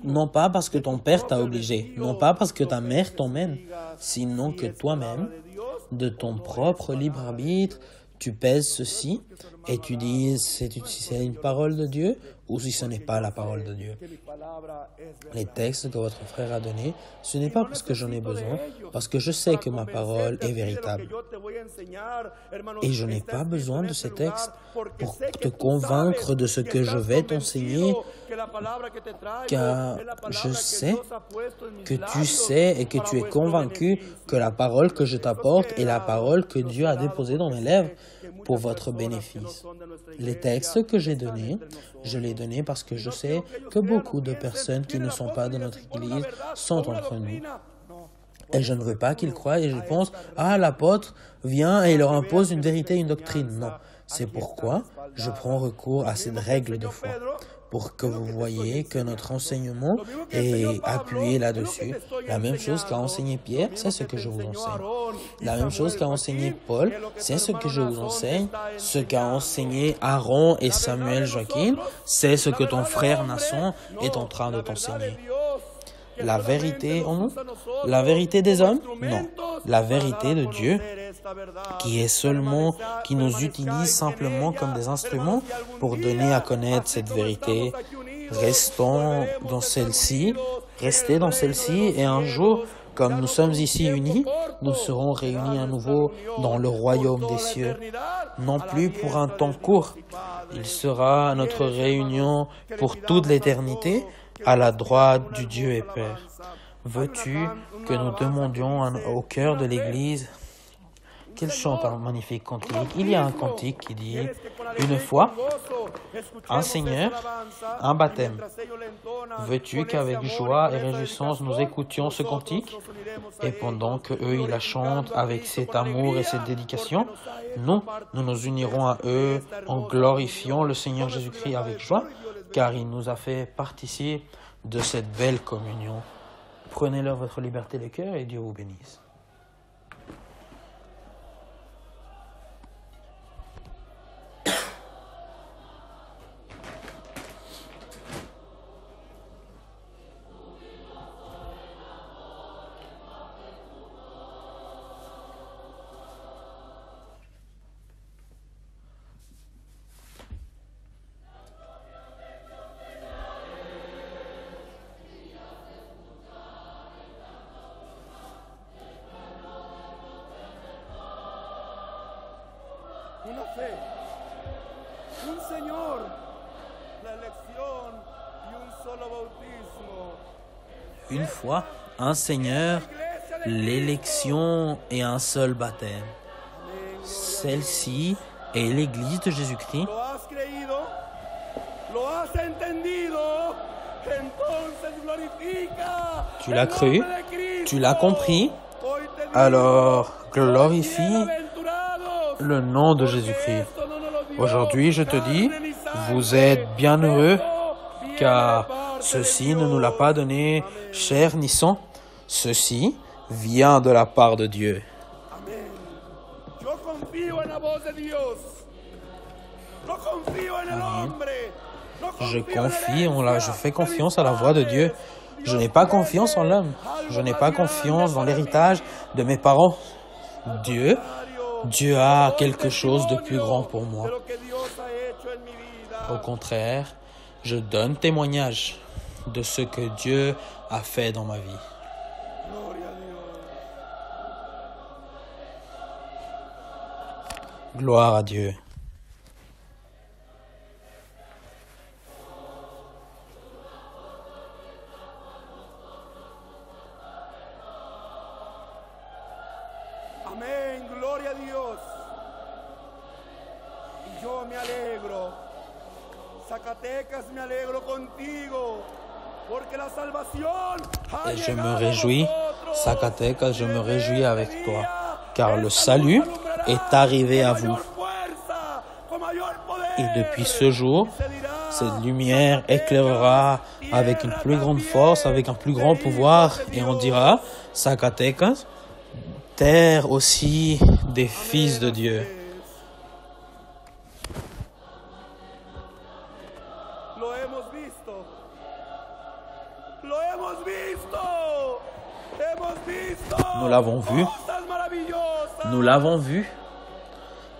Non pas parce que ton père t'a obligé, non pas parce que ta mère t'emmène, sinon que toi-même, de ton propre libre arbitre, tu pèses ceci et tu dis si c'est une parole de Dieu ou si ce n'est pas la parole de Dieu. Les textes que votre frère a donnés, ce n'est pas parce que j'en ai besoin, parce que je sais que ma parole est véritable. Et je n'ai pas besoin de ces textes pour te convaincre de ce que je vais t'enseigner, car je sais que tu sais et que tu es convaincu que la parole que je t'apporte est la parole que Dieu a déposée dans mes lèvres pour votre bénéfice. Les textes que j'ai donnés, je les donnés parce que je sais que beaucoup de personnes qui ne sont pas de notre Église sont entre nous. Et je ne veux pas qu'ils croient et je pense, l'apôtre vient et il leur impose une vérité, une doctrine. Non, c'est pourquoi je prends recours à cette règle de foi, pour que vous voyez que notre enseignement est appuyé là-dessus. La même chose qu'a enseigné Pierre, c'est ce que je vous enseigne. La même chose qu'a enseigné Paul, c'est ce que je vous enseigne. Ce qu'a enseigné Aaron et Samuel Joachim, c'est ce que ton frère Nasson est en train de t'enseigner. La vérité en nous? La vérité des hommes? Non. La vérité de Dieu, qui nous utilise simplement comme des instruments pour donner à connaître cette vérité. Restez dans celle-ci, et un jour, Comme nous sommes ici unis, nous serons réunis à nouveau dans le royaume des cieux. Non plus pour un temps court, il sera notre réunion pour toute l'éternité à la droite du Dieu et Père. Veux-tu que nous demandions au cœur de l'Église? Quel chant magnifique cantique. Il y a un cantique qui dit « Une fois, un Seigneur, un baptême ». Veux-tu qu'avec joie et réjouissance nous écoutions ce cantique? Et pendant qu'eux, ils la chantent avec cet amour et cette dédication, nous nous unirons à eux en glorifiant le Seigneur Jésus-Christ avec joie, car il nous a fait participer de cette belle communion. Prenez-leur votre liberté de cœur et Dieu vous bénisse. Una fe, un Señor, la elección y un solo bautismo. Une foi, un Seigneur, l'élection et un seul baptême. Celle-ci est l'Église de Jésus-Christ. ¿Lo has creído? ¿Lo has entendido? Entonces glorifica. Tu l'as cru? Tu l'as compris? Alors glorifie le nom de Jésus-Christ. Aujourd'hui, je te dis, vous êtes bien heureux, car ceci ne nous l'a pas donné chair ni sang. Ceci vient de la part de Dieu. Je fais confiance à la voix de Dieu. Je n'ai pas confiance en l'homme. Je n'ai pas confiance dans l'héritage de mes parents. Dieu a quelque chose de plus grand pour moi. Au contraire, je donne témoignage de ce que Dieu a fait dans ma vie. Gloire à Dieu. Amén, gloria a Dios. Y yo me alegro. Zacatecas, me alegro contigo. Porque la salvación ha Et je me llegado a réjouis, vosotros. Zacatecas, je me réjouis avec toi, car le salut est arrivé à vous. Et depuis ce jour, cette lumière éclairera avec une plus grande force, avec un plus grand pouvoir, et on dira, Zacatecas, terre aussi des fils de Dieu. Lo hemos visto. Lo hemos visto. Hemos visto. Nous l'avons vu. Cosas maravillosas. Nous l'avons vu.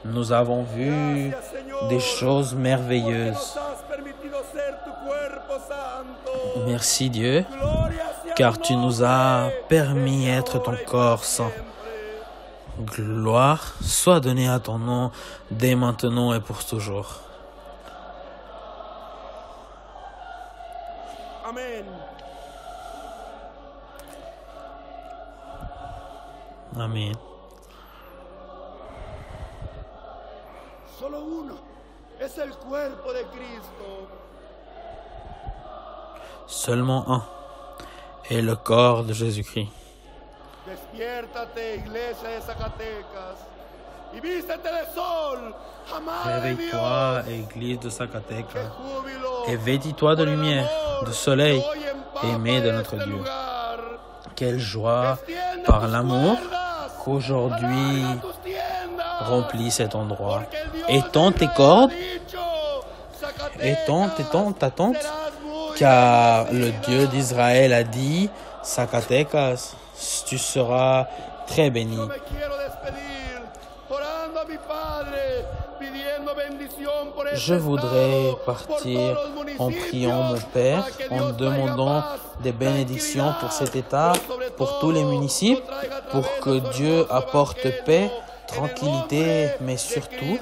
Nous avons vu Gracias, Señor, des choses porque merveilleuses. nos has permitido ser tu cuerpo santo. Merci Dieu, Gloria sea car tu tu nous nombre, as permis desde d'être ton ahora y para corps saint. siempre. Gloire soit donnée à ton nom dès maintenant et pour toujours. Amén. Amen. Solo uno es el cuerpo de Cristo. Seulement un est le corps de Jésus-Christ. Despiértate, iglesia de Zacatecas, y vístete de sol, amada de Réveille-toi, Dios. Église de Qué Zacatecas, júbilo, et vêtis-toi de por el lumière, amor de soleil, que hoy empapa aimé de notre este Dieu. lugar. Quelle joie Extiende par tus l'amour cuerdas, qu'aujourd'hui alarga tus tiendas, remplit cet endroit. porque el Dios Étends de tes Israel cordes, ha dicho, Zacatecas, étends ta tente, serás muy car le bendecida. Dieu d'Israël a dit, Zacatecas, tu seras très béni. Yo me quiero despedir orando Je voudrais partir en priant mon Père, en demandant des bénédictions pour cet État, pour tous les municipes, pour que Dieu apporte paix, tranquillité, mais surtout,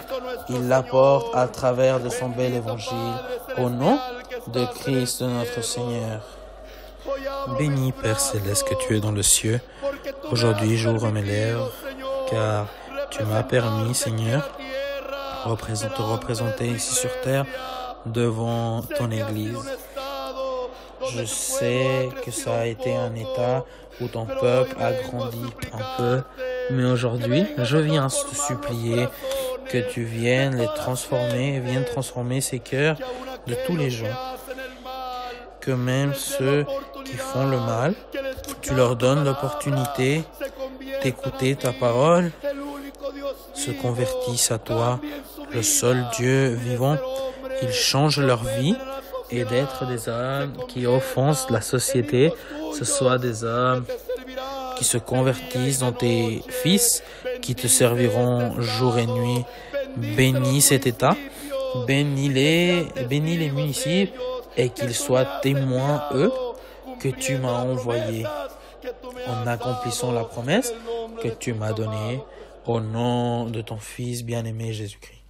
il l'apporte à travers de son bel évangile. Au nom de Christ notre Seigneur. Béni Père Céleste que tu es dans le ciel, aujourd'hui j'ouvre mes lèvres, car tu m'as permis, Seigneur, de te représenter ici sur terre devant ton Église. Je sais que ça a été un état où ton peuple a grandi un peu, mais aujourd'hui, je viens te supplier que tu viennes les transformer, viennes transformer ces cœurs de tous les gens. Que même ceux qui font le mal, tu leur donnes l'opportunité d'écouter ta parole, se convertissent à toi, le seul Dieu vivant. Ils changent leur vie et d'être des hommes qui offensent la société, ce soit des hommes qui se convertissent dans tes fils, qui te serviront jour et nuit. Bénis cet État, bénis les municipes et qu'ils soient témoins, eux, que tu m'as envoyés en accomplissant la promesse que tu m'as donnée au nom de ton Fils bien-aimé Jésus-Christ.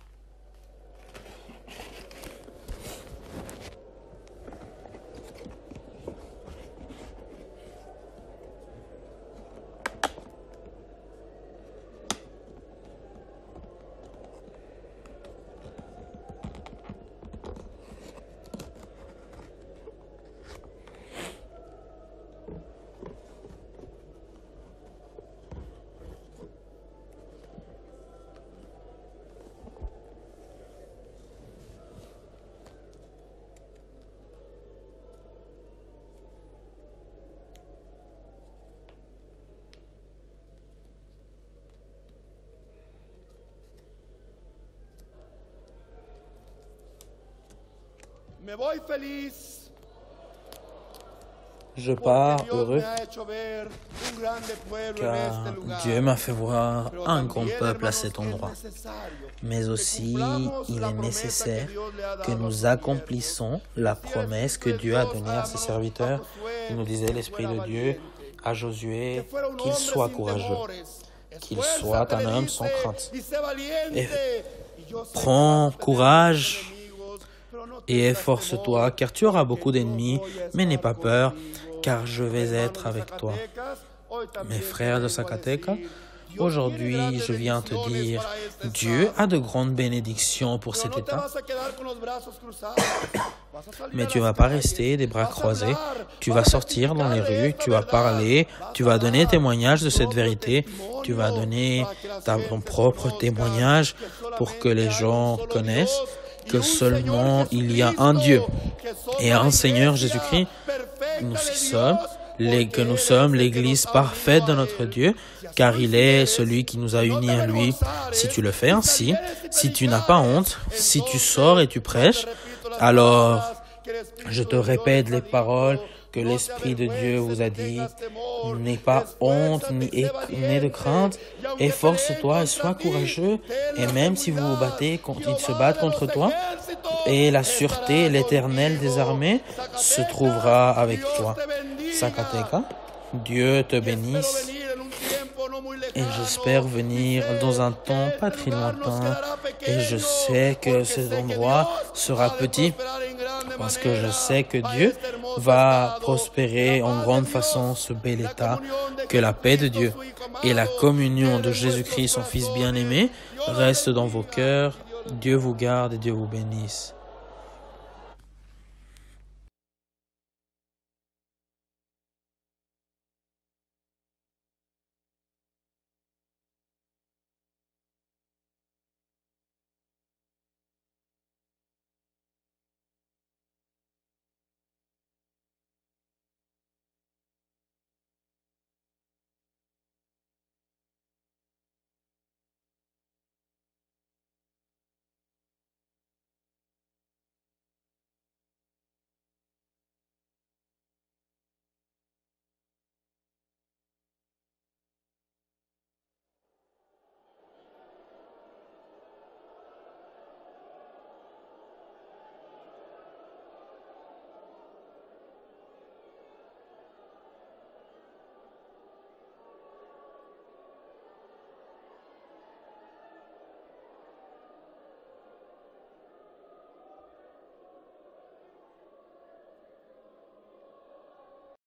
Je pars heureux, car Dieu m'a fait voir un grand peuple à cet endroit. Mais aussi, il est nécessaire que nous accomplissions la promesse que Dieu a donnée à ses serviteurs. Il nous disait l'Esprit de Dieu à Josué qu'il soit courageux, qu'il soit un homme sans crainte. Et prends courage et efforce-toi, car tu auras beaucoup d'ennemis, mais n'aie pas peur, car je vais être avec toi. Mes frères de Zacatecas, aujourd'hui, je viens te dire, Dieu a de grandes bénédictions pour cet État. Mais tu ne vas pas rester des bras croisés. Tu vas sortir dans les rues, tu vas parler, tu vas donner témoignage de cette vérité. Tu vas donner ton propre témoignage pour que les gens connaissent que seulement il y a un Dieu et un Seigneur Jésus-Christ. Que nous sommes l'Église parfaite de notre Dieu, car il est celui qui nous a unis à lui. Si tu le fais ainsi, si tu n'as pas honte, si tu sors et tu prêches, alors je te répète les paroles que l'Esprit de Dieu vous a dit. N'aie pas honte, ni de crainte, efforce-toi et sois courageux. Et même si vous vous battez, ils se battent contre toi, et la sûreté, l'Éternel des armées, se trouvera avec toi. Zacatecas, Dieu te bénisse. Et j'espère venir dans un temps pas très lointain. Et je sais que cet endroit sera petit, parce que je sais que Dieu va prospérer en grande façon ce bel État, que la paix de Dieu et la communion de Jésus-Christ, son Fils bien-aimé, restent dans vos cœurs. Dieu vous garde et Dieu vous bénisse.